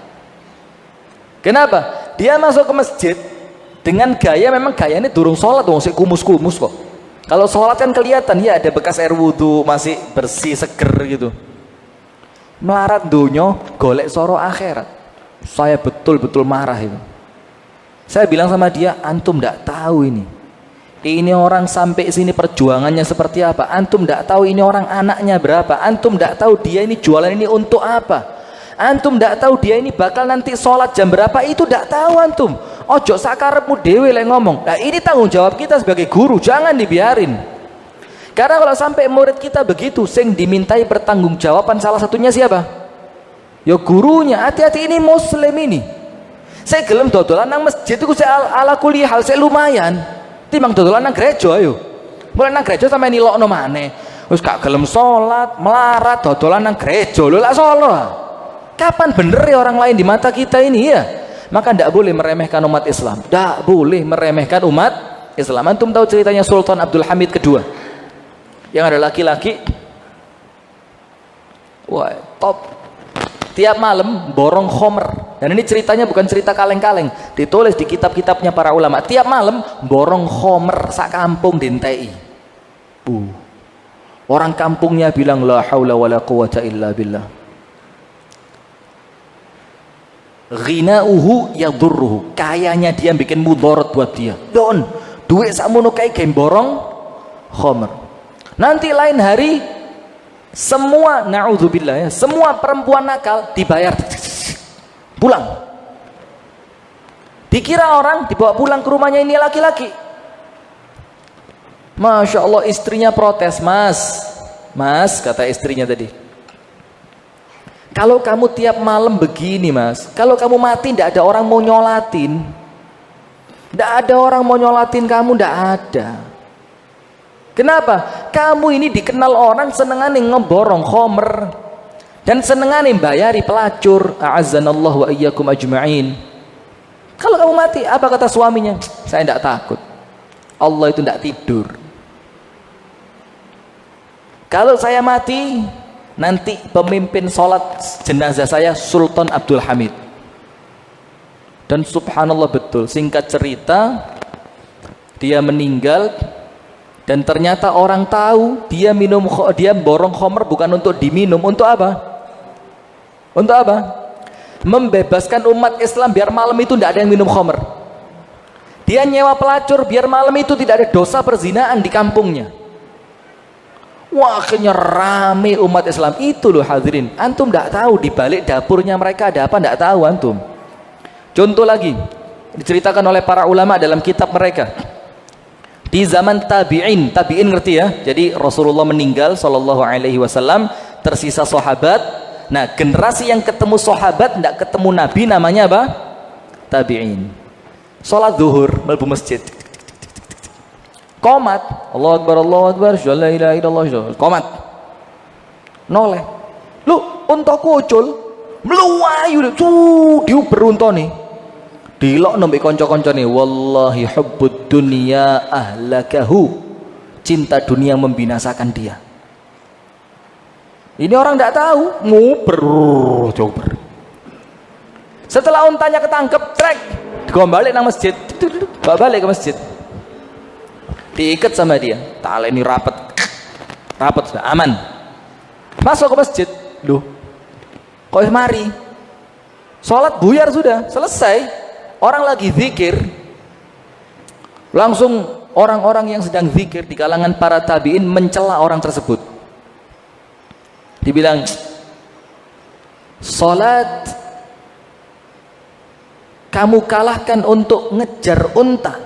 Kenapa? Dia masuk ke masjid dengan gaya, memang gayanya durung sholat, masih kumus-kumus kok. Kalau sholat kan kelihatan ya, ada bekas air wudhu, masih bersih, seger gitu. Melarat dunyo, golek soro akhirat. Saya betul-betul marah itu. Saya bilang sama dia, antum tidak tahu ini orang sampai sini perjuangannya seperti apa, antum tidak tahu ini orang anaknya berapa, antum tidak tahu dia ini jualan ini untuk apa, antum tidak tahu dia ini bakal nanti sholat jam berapa, itu tidak tahu antum. Ojo sakarepmu dewe lek ngomong. Nah ini tanggung jawab kita sebagai guru, jangan dibiarin. Karena kalau sampai murid kita begitu, sing dimintai pertanggungjawaban salah satunya siapa? Ya gurunya. Hati-hati, ini muslim ini. Saya gelem dodolan nang masjid itu saya ala kuliah hal saya lumayan. Timbang dodolan nang gereja ayo. Mulai nang gereja sampai nilokno maneh. Wis gak gelem salat, melarat dodolan nang gereja. Lho lak solo. Kapan bener ya orang lain di mata kita ini ya? Maka tidak boleh meremehkan umat Islam, tidak boleh meremehkan umat Islam. Antum tahu ceritanya Sultan Abdul Hamid kedua yang ada laki-laki, wah top, tiap malam borong khomer. Dan ini ceritanya bukan cerita kaleng-kaleng, ditulis di kitab-kitabnya para ulama. Tiap malam borong khomer sak kampung dintei. Orang kampungnya bilang la haula wala quwata illa billah. Ghinauhu yadurruhu, kayanya dia bikin mudarat buat dia. Don, duit sakmono kae game borong khomer. Nanti lain hari semua, naudzubillah ya, semua perempuan nakal dibayar pulang. Dikira orang dibawa pulang ke rumahnya ini laki-laki. Masya Allah, istrinya protes, mas kata istrinya tadi, kalau kamu tiap malam begini mas, kalau kamu mati tidak ada orang mau nyolatin, tidak ada orang mau nyolatin kamu, tidak ada. Kenapa? Kamu ini dikenal orang senengan ngeborong khomer, Dan senengane bayari pelacur. A'azzanallahu wa iyyakum ajma'in. Kalau kamu mati, apa kata suaminya? Saya tidak takut. Allah itu tidak tidur. Kalau saya mati, nanti pemimpin sholat jenazah saya Sultan Abdul Hamid. Dan subhanallah betul, singkat cerita, dia meninggal. Dan ternyata orang tahu dia borong khamr bukan untuk diminum. Untuk apa? Untuk apa? Membebaskan umat Islam biar malam itu tidak ada yang minum khamr. Dia nyewa pelacur biar malam itu tidak ada dosa perzinaan di kampungnya. Wah, akhirnya rame umat Islam. Itu loh hadirin. Antum tidak tahu di balik dapurnya mereka ada apa, tidak tahu antum. Contoh lagi, diceritakan oleh para ulama dalam kitab mereka. Di zaman tabi'in ngerti ya? Jadi Rasulullah meninggal sallallahu alaihi wasallam, tersisa sahabat. Nah, generasi yang ketemu sahabat tidak ketemu Nabi namanya apa? Tabi'in. Salat zuhur mlebu masjid. Qomat, Allahu akbar, la ilaha illallah. Qomat. Noleh. Lu untaku ucul, mluwayu diuber untane. Dilokno mbek kanca-kancane, wallahi hubbud dunya ahlakahu. Cinta dunia membinasakan dia. Ini orang tidak tahu, nguber. Setelah untanya ketangkep, trek, dibawa balik nang masjid, bawa balik ke masjid, diikat sama dia, taleni rapat sudah aman, masuk ke masjid, loh, kok mari, sholat buyar sudah selesai, orang lagi zikir, langsung orang-orang yang sedang zikir di kalangan para tabiin mencela orang tersebut. Dibilang, salat kamu kalahkan untuk ngejar unta.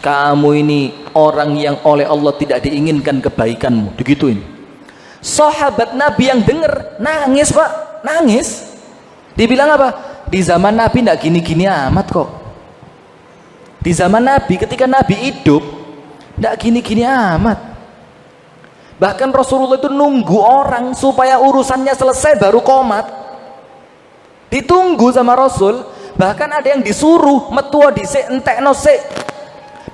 Kamu ini orang yang oleh Allah tidak diinginkan kebaikanmu. Digituin. Sahabat Nabi yang dengar nangis pak, nangis. Dibilang apa? Di zaman Nabi tidak gini-gini amat kok. Di zaman Nabi, ketika Nabi hidup tidak gini-gini amat. Bahkan Rasulullah itu nunggu orang supaya urusannya selesai baru qomat. Ditunggu sama Rasul. Bahkan ada yang disuruh metua dhisik entekno sik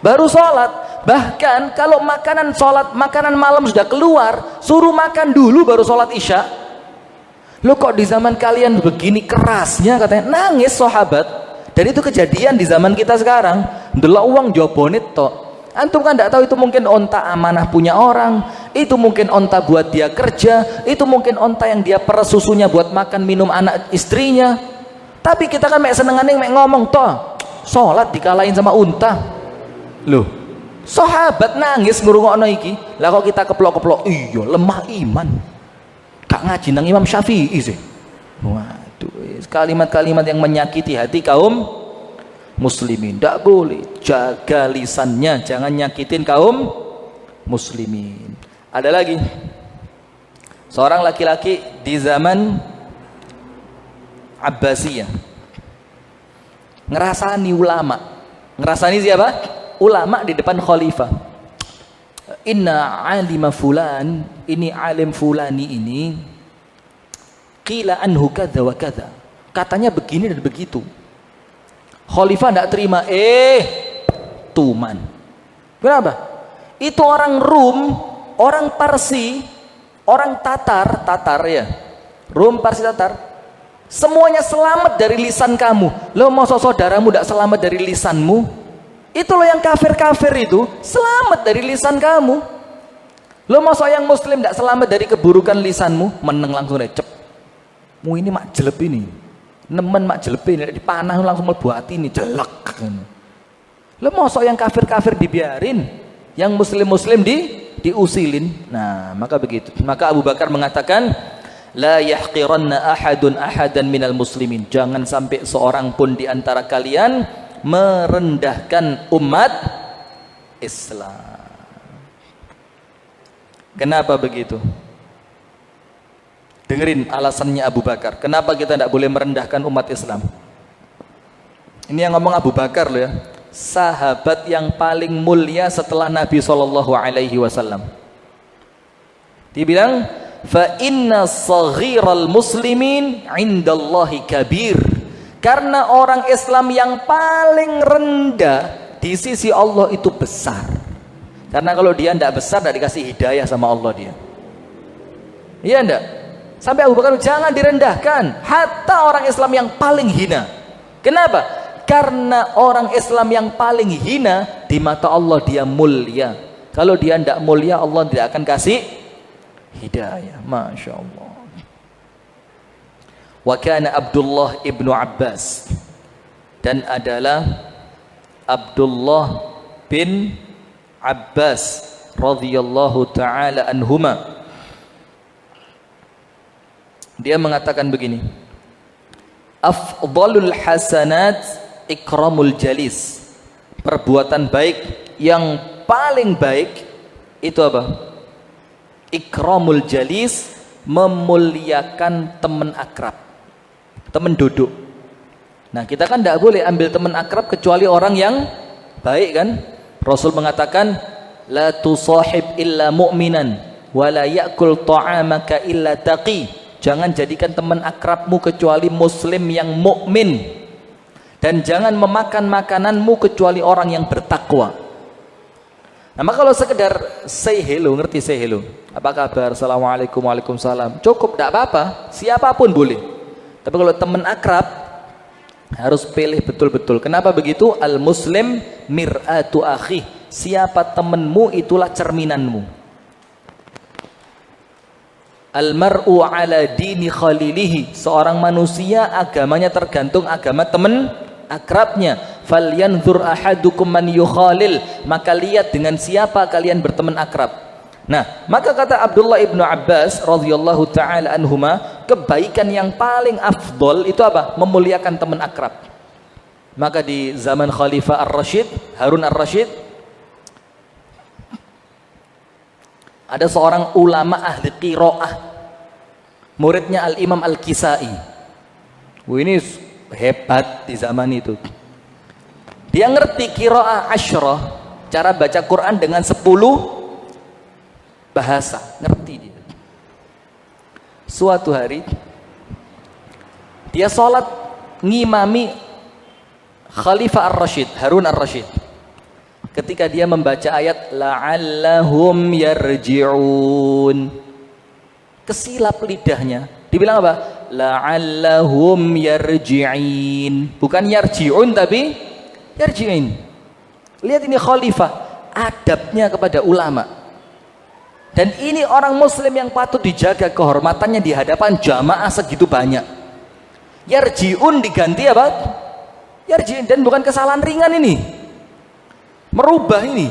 baru sholat. Bahkan kalau makanan malam sudah keluar, suruh makan dulu baru sholat isya. Lo kok di zaman kalian begini kerasnya, katanya. Nangis sahabat. Dan itu kejadian di zaman kita sekarang. Ndelok uang jobonit tok. Antum kan tidak tahu itu mungkin onta amanah punya orang, itu mungkin onta buat dia kerja, itu mungkin onta yang dia peres susunya buat makan minum anak istrinya. Tapi kita kan mek senengane mek ngomong toh, sholat dikalahin sama unta. Loh, sahabat nangis ngrungokno iki. Lah kok kita keplok-keplok, iya lemah iman. Gak ngaji nang Imam Syafi'i sih. Waduh, kalimat-kalimat yang menyakiti hati kaum muslimin. Tidak boleh, jaga lisannya, jangan nyakitin kaum muslimin. Ada lagi seorang laki-laki di zaman Abbasiyah ngerasani ulama. Ngerasani siapa? Ulama di depan khalifah. Inna alima fulan, ini alim fulani ini, qila anhu kadza wa kadza, katanya begini dan begitu. Khalifah tidak terima. Tuman. Kenapa? Itu orang Rum, orang Parsi, orang Tatar ya. Rum, Parsi, Tatar. Semuanya selamat dari lisan kamu. Lo mau saudaramu tidak selamat dari lisanmu? Itu lo yang kafir-kafir itu selamat dari lisan kamu. Lo mau yang muslim tidak selamat dari keburukan lisanmu? Meneng langsung recep. Mu ini mak jelep ini. Nemen mak jelepin dipanah langsung mlebu ati ini jelek. Lo mosok yang kafir-kafir dibiarin, yang muslim-muslim diusilin. Nah, maka begitu. Maka Abu Bakar mengatakan, la yahqiranna ahadun ahadan minal muslimin. Jangan sampai seorang pun di antara kalian merendahkan umat Islam. Kenapa begitu? Dengerin alasannya Abu Bakar. Kenapa kita tidak boleh merendahkan umat Islam? Ini yang ngomong Abu Bakar loh ya. Sahabat yang paling mulia setelah Nabi SAW. Dibilang, fa inna saghiral muslimin indallahi kabir. Karena orang Islam yang paling rendah di sisi Allah itu besar. Karena kalau dia tidak besar, tidak dikasih hidayah sama Allah dia. Iya enggak? Sampai Abu Bakar, jangan direndahkan. Hatta orang Islam yang paling hina. Kenapa? Karena orang Islam yang paling hina di mata Allah dia mulia. Kalau dia tidak mulia, Allah tidak akan kasih hidayah. Masya Allah. Wa kana Abdullah ibnu Abbas, dan adalah Abdullah bin Abbas radhiyallahu taala anhuma. Dia mengatakan begini, afdalul hasanat ikramul jalis. Perbuatan baik yang paling baik itu apa? Ikramul jalis, memuliakan teman akrab, teman duduk. Nah, kita kan tidak boleh ambil teman akrab kecuali orang yang baik kan? Rasul mengatakan, la tusahib illa mu'minan wa la ya'kul ta'amaka illa taqi. Jangan jadikan teman akrabmu kecuali muslim yang mukmin, dan jangan memakan makananmu kecuali orang yang bertakwa. Nah, maka kalau sekedar say hello, ngerti say hello, apa kabar, assalamualaikum, waalaikumsalam, cukup, tidak apa-apa, siapapun boleh. Tapi kalau teman akrab harus pilih betul-betul. Kenapa begitu? Al muslim mir'atu akhi, siapa temanmu itulah cerminanmu. Al-mar'u ala dini khalilihi, seorang manusia agamanya tergantung agama teman akrabnya. Falyanzur ahadukum man yukhalil, maka lihat dengan siapa kalian berteman akrab. Nah, maka kata Abdullah ibnu Abbas radhiyallahu taala anhuma, kebaikan yang paling afdol itu apa? Memuliakan teman akrab. Maka di zaman Khalifah Ar-Rasyid, Harun Ar-Rasyid, ada seorang ulama ahli qiraah, muridnya Al-Imam Al-Kisai. Ini hebat di zaman itu. Dia ngerti qiraah asyrah, cara baca Quran dengan 10 bahasa, ngerti dia. Suatu hari dia sholat ngimami Khalifah Ar-Rasyid, Harun Ar-Rasyid. Ketika dia membaca ayat la'allahum yarji'un, kesilap lidahnya, dibilang apa? La'allahum yarji'in, bukan yarji'un tapi yarji'in. Lihat ini khalifah, adabnya kepada ulama. Dan ini orang muslim yang patut dijaga kehormatannya di hadapan jamaah segitu banyak. Yarji'un diganti apa? Yarji'in, dan bukan kesalahan ringan ini, merubah ini.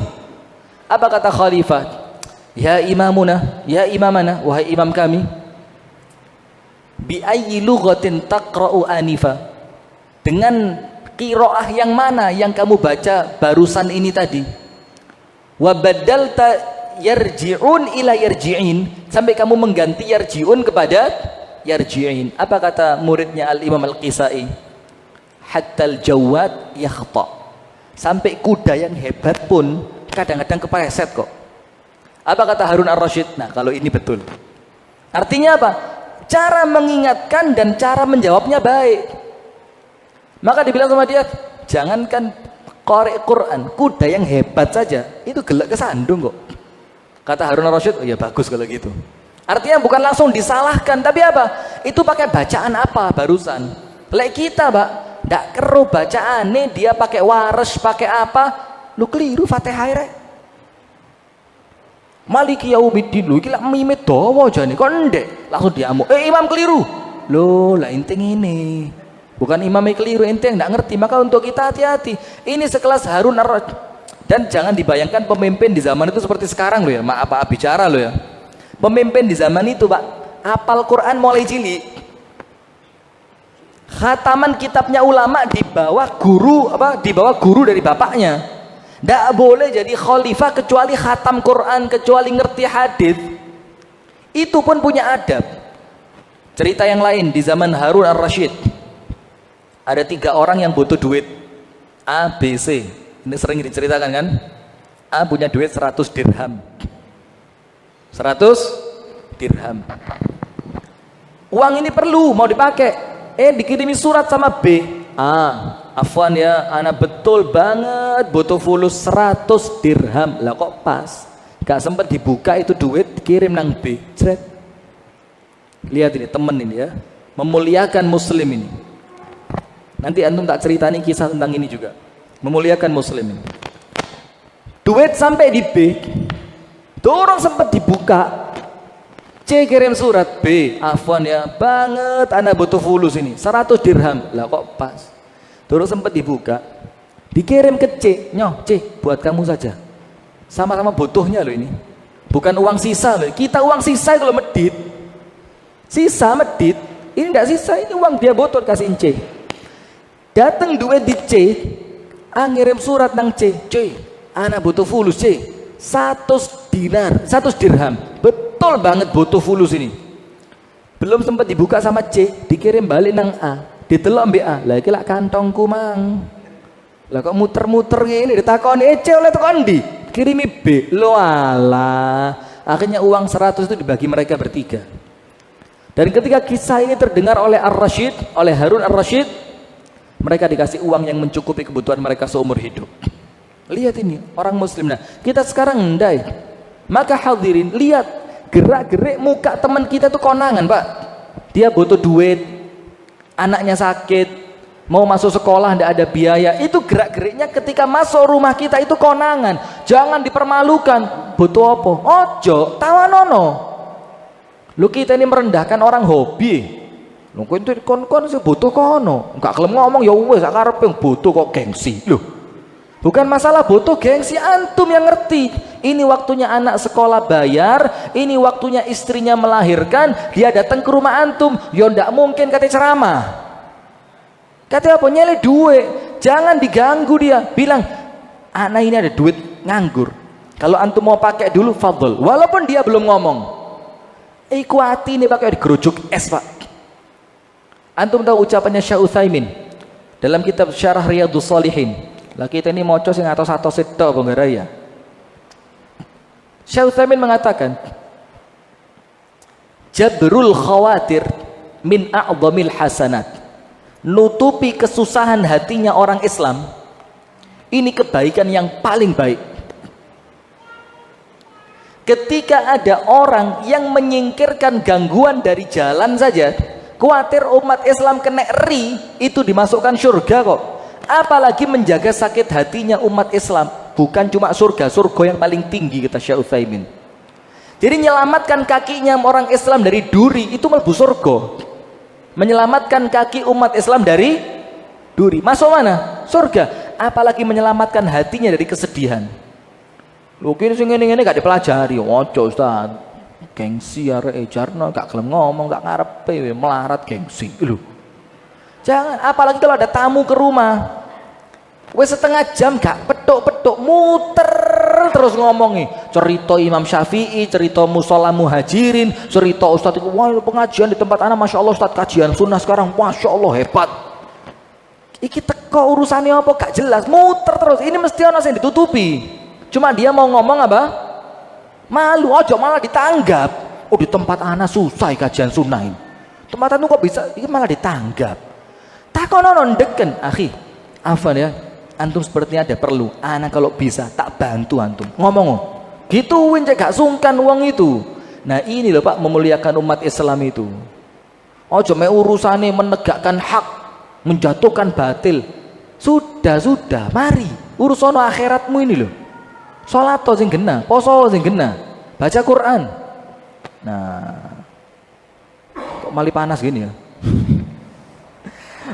Apa kata khalifah? Ya imamuna, ya imamana, wahai imam kami, bi ayyi lughatin taqra'u anifa, dengan qiraah yang mana yang kamu baca barusan ini tadi? Wa badalta yarji'un ila yarji'in, sampai kamu mengganti yarji'un kepada yarji'in. Apa kata muridnya Al-Imam Al-Kisai? Hatta al-jawad yakhta, sampai kuda yang hebat pun kadang-kadang kepleset kok. Apa kata Harun Ar-Rasyid? Nah, kalau ini betul. Artinya apa? Cara mengingatkan dan cara menjawabnya baik. Maka dibilang sama dia, jangankan qari Quran, kuda yang hebat saja itu gelek kesandung kok. Kata Harun Ar-Rasyid, oh ya bagus kalau gitu. Artinya bukan langsung disalahkan, tapi apa? Itu pakai bacaan apa barusan? Lek kita, Pak, ndak keru bacaane, dia pakai wares, pakai apa? Lu keliru Fatihah rek. Maliki yaumiddin, lu iki lak mimit dawa jane kok ndek, langsung diamuk. Imam keliru. Loh, lah inting ini. Bukan imamnya keliru, ente yang nggak ngerti. Maka untuk kita hati-hati. Ini sekelas Harun Ar-Rasyid. Dan jangan dibayangkan pemimpin di zaman itu seperti sekarang loh ya. Maaf apa bicara loh ya. Pemimpin di zaman itu, Pak, hafal Quran mulai cilik. Khataman kitabnya ulama di bawah guru apa? Di bawah guru dari bapaknya. Tidak boleh jadi khalifah kecuali khatam Quran, kecuali ngerti hadis. Itu pun punya adab. Cerita yang lain di zaman Harun Ar-Rasyid. Ada 3 orang yang butuh duit. A, B, C. Ini sering diceritakan kan? A punya duit 100 dirham. 100 dirham. Uang ini perlu mau dipakai. Dikirimi surat sama B. Afwan ya, ana betul banget butuh fulus 100 dirham. Lah kok pas? Gak sempat dibuka itu duit, kirim nang B. Jret. Lihat ini temen ini ya, memuliakan muslim ini. Nanti antum tak ceritani kisah tentang ini juga. Memuliakan muslim ini. Duit sampai di B. Dorong sempat dibuka. C kirim surat. B, afwan ya, banget ana butuh fulus ini 100 dirham. Lah kok pas? Dorong sempat dibuka. Dikirim ke C. Nyoh, C, buat kamu saja. Sama-sama butuhnya loh ini. Bukan uang sisa loh. Kita uang sisa kalau medit. Sisa medit. Ini enggak sisa, ini uang dia butuh kasihin C. Datang duit di C. Ngirim surat nang C. C, ana butuh fulus C. 100 dinar, 100 dirham. Betul banget butuh fulus ini. Belum sempat dibuka sama C, dikirim balik nang A. Ditelok mbek A. Lah iki lak kantongku mang. Lah kok muter-muter ngene ditakoni C oleh tekan ndi? Kirimi B. Lo alah. Akhirnya uang 100 itu dibagi mereka bertiga. Dan ketika kisah ini terdengar oleh Ar-Rasyid, oleh Harun Ar-Rasyid, mereka dikasih uang yang mencukupi kebutuhan mereka seumur hidup. Lihat ini orang muslim. Nah, kita sekarang ndai. Maka hadirin, lihat gerak-gerik muka teman kita itu konangan, Pak. Dia butuh duit, anaknya sakit, mau masuk sekolah ndak ada biaya. Itu gerak-geriknya ketika masuk rumah kita itu konangan. Jangan dipermalukan. Butuh apa? Ojo, tawanono. Lu kita ini merendahkan orang hobi. Lu kowe itu kon-kon sing butuh kono. Enggak kelem ngomong ya wis sak karepe butuh kok gengsi. Loh. Bukan masalah butuh gengsi, antum yang ngerti. Ini waktunya anak sekolah bayar, ini waktunya istrinya melahirkan, dia datang ke rumah antum, ya ndak mungkin kata ceramah. Kata apa? Nyele duit. Jangan diganggu dia. Bilang, anak ini ada duit nganggur. Kalau antum mau pakai dulu, fadl. Walaupun dia belum ngomong. Iku hati ini pakai digerujuk es, Pak. Antum tahu ucapannya Syekh Utsaimin dalam kitab Syarah Riyadhus Shalihin. Lah kita ini moco sing atos-atos itu Bang Raya. Syekh Utsaimin mengatakan, jabrul khawatir min a'dhamil hasanat. Nutupi kesusahan hatinya orang Islam ini kebaikan yang paling baik. Ketika ada orang yang menyingkirkan gangguan dari jalan saja, khawatir umat Islam kena ri, itu dimasukkan surga kok. Apalagi menjaga sakit hatinya umat Islam. Bukan cuma surga, surga yang paling tinggi kata Syekh Utsaimin. Jadi menyelamatkan kakinya orang Islam dari duri itu mlebu surga. Menyelamatkan kaki umat Islam dari duri masuk mana? Surga. Apalagi menyelamatkan hatinya dari kesedihan. Lho kene sing ngene-ngene gak dipelajari. Ojo Ustaz. Gengsi arek jarno gak gelem ngomong, gak ngarepe melarat gengsi. Lho. Jangan, apalagi kalau ada tamu ke rumah. Wes setengah jam gak petuk-petuk, muter terus ngomongi. Cerita Imam Syafi'i, cerita Musola Muhajirin, cerita Ustadz itu, wah pengajian di tempat anak, Masya Allah Ustadz kajian sunnah sekarang, Masya Allah hebat. Iki teko urusannya apa gak jelas, muter terus. Ini mesti orang yang ditutupi. Cuma dia mau ngomong apa? Malu, ojo malah ditanggap. Oh di tempat anak susah kajian sunnah ini. Tempat anu kok bisa, ini malah ditanggap. Takono ndeken, akhi. Afwan ya, antum sepertinya ada perlu. Anak kalau bisa tak bantu antum. Ngomong, gituin cek gak sungkan uang itu. Nah ini loh Pak memuliakan umat Islam itu. Ojo me urusannya menegakkan hak, menjatuhkan batil. Sudah, mari urusan akhiratmu ini loh. Salat sing genah, poso sing genah, baca Quran. Nah, kok mali panas gini ya?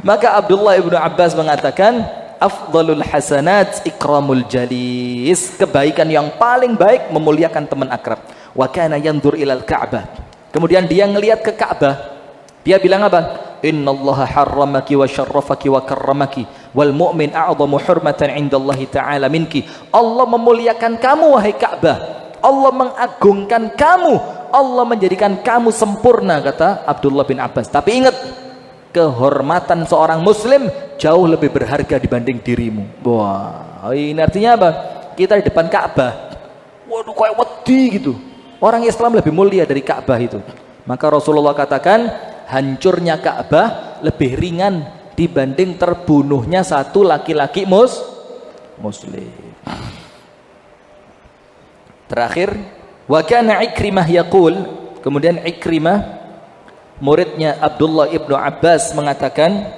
Maka Abdullah ibnu Abbas mengatakan, afdalul hasanat ikramul jalis. Kebaikan yang paling baik memuliakan teman akrab. Wa kana yandur ilal Ka'bah. Kemudian dia ngelihat ke Ka'bah. Dia bilang apa? Innallaha harramaki wa syarrafaki wa karramaki wal mu'min a'zamu hurmatan 'indallahi ta'ala minki. Allah memuliakan kamu wahai Ka'bah. Allah mengagungkan kamu. Allah menjadikan kamu sempurna kata Abdullah bin Abbas. Tapi ingat, kehormatan seorang muslim jauh lebih berharga dibanding dirimu. Wah, ini artinya apa? Kita di depan Ka'bah. Waduh kayak wedi gitu. Orang Islam lebih mulia dari Ka'bah itu. Maka Rasulullah katakan, hancurnya Ka'bah lebih ringan dibanding terbunuhnya satu laki-laki muslim. Terakhir, wa kana Ikrimah yaqul, kemudian Ikrimah muridnya Abdullah ibnu Abbas mengatakan,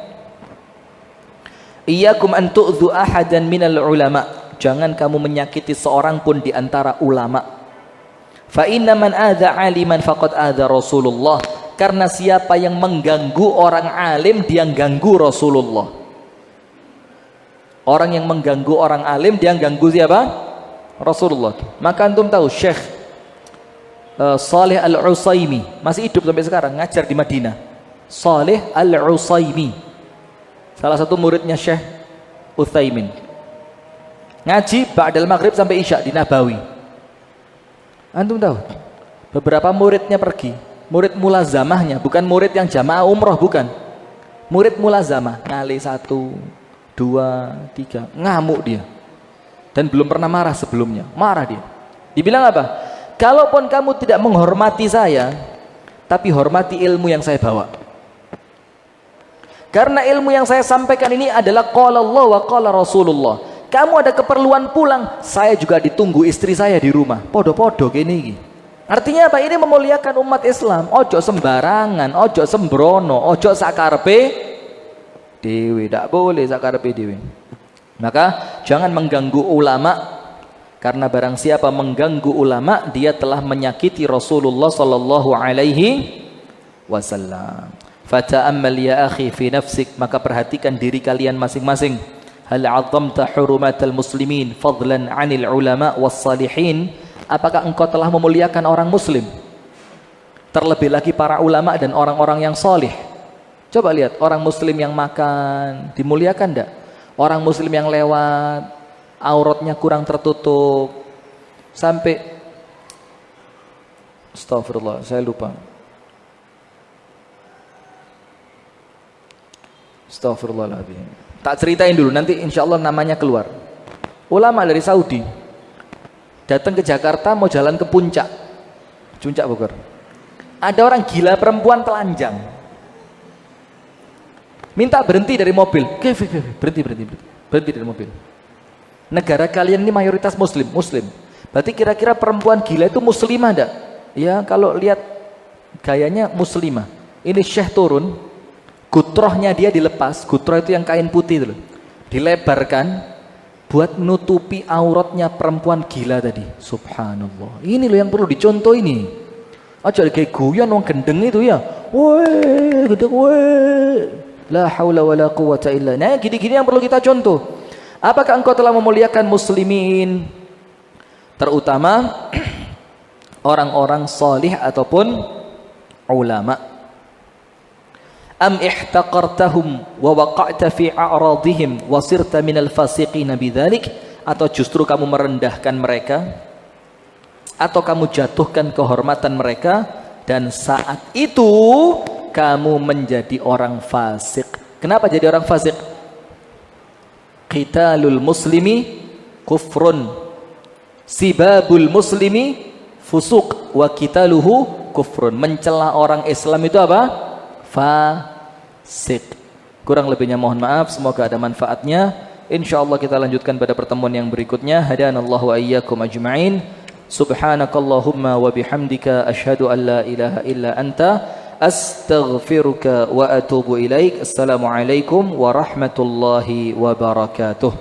iyyakum an tu'dhu ahadan minal ulama, jangan kamu menyakiti seorang pun di antara ulama. Fa inna man adza aliman faqad adza Rasulullah, karena siapa yang mengganggu orang alim dia ganggu Rasulullah. Orang yang mengganggu orang alim dia ganggu siapa? Rasulullah. Maka antum tahu Syekh Saleh Al-Utsaimin masih hidup sampai sekarang, ngajar di Madinah. Saleh Al-Utsaimin, salah satu muridnya Syekh Utsaimin, ngaji ba'dal maghrib sampai isya di Nabawi. Antum tahu beberapa muridnya pergi, murid mulazamahnya, bukan murid yang jamaah umroh, bukan, murid mulazamah, kali 1, 2, 3, ngamuk dia dan belum pernah marah sebelumnya. Marah dia, dibilang apa? Kalaupun kamu tidak menghormati saya, tapi hormati ilmu yang saya bawa. Karena ilmu yang saya sampaikan ini adalah qala Allah wa qala Rasulullah. Kamu ada keperluan pulang, saya juga ditunggu istri saya di rumah. Podo-podo gini. Artinya apa? Ini memuliakan umat Islam. Ojo sembarangan, ojo sembrono, ojo sakarepe dewe. Tidak boleh sakarepe dewe. Maka jangan mengganggu ulama, karena barang siapa mengganggu ulama, dia telah menyakiti Rasulullah sallallahu alaihi wasallam. Fata'ammal ya akhi fi nafsik, maka perhatikan diri kalian masing-masing. Hal 'azzamta hurumatal muslimin fadlan 'anil ulama was salihin, apakah engkau telah memuliakan orang muslim, terlebih lagi para ulama dan orang-orang yang salih? Coba lihat, orang muslim yang makan dimuliakan enggak? Orang muslim yang lewat auratnya kurang tertutup sampai, astagfirullah, saya lupa, astagfirullahaladzim, tak ceritain dulu, nanti insya Allah namanya keluar. Ulama dari Saudi datang ke Jakarta mau jalan ke puncak Bogor. Ada orang gila perempuan telanjang minta berhenti dari mobil. Berhenti dari mobil. Negara kalian ini mayoritas muslim. Berarti kira-kira perempuan gila itu muslimah enggak? Ya, kalau lihat gayanya muslimah. Ini syekh turun, gutrohnya dia dilepas. Gutroh itu yang kain putih itu loh, dilebarkan buat nutupi auratnya perempuan gila tadi. Subhanallah. Ini loh yang perlu dicontoh ini. Aja kayak guyon wong gendeng itu ya. Woi, gendeng woi. La haula wala quwata illa. Nah, gini-gini yang perlu kita contoh. Apakah engkau telah memuliakan muslimin, terutama orang-orang salih ataupun ulama? Am ihtaqartahum wa waqa'ta fi a'radihim wa sirta minal fasiqina bidzalik, atau justru kamu merendahkan mereka, atau kamu jatuhkan kehormatan mereka dan saat itu kamu menjadi orang fasik. Kenapa jadi orang fasik? Qitalul muslimi kufrun, sibabul muslimi fusuq, wa qitaluhu kufrun. Mencela orang Islam itu apa? Fasik. Kurang lebihnya mohon maaf, semoga ada manfaatnya. Insyaallah kita lanjutkan pada pertemuan yang berikutnya. Hadanallahu wa iyyakum ajma'in. Subhanakallahumma wa bihamdika asyhadu an la ilaha illa anta astaghfiruka wa atubu ilaik. Assalamualaikum warahmatullahi wabarakatuh.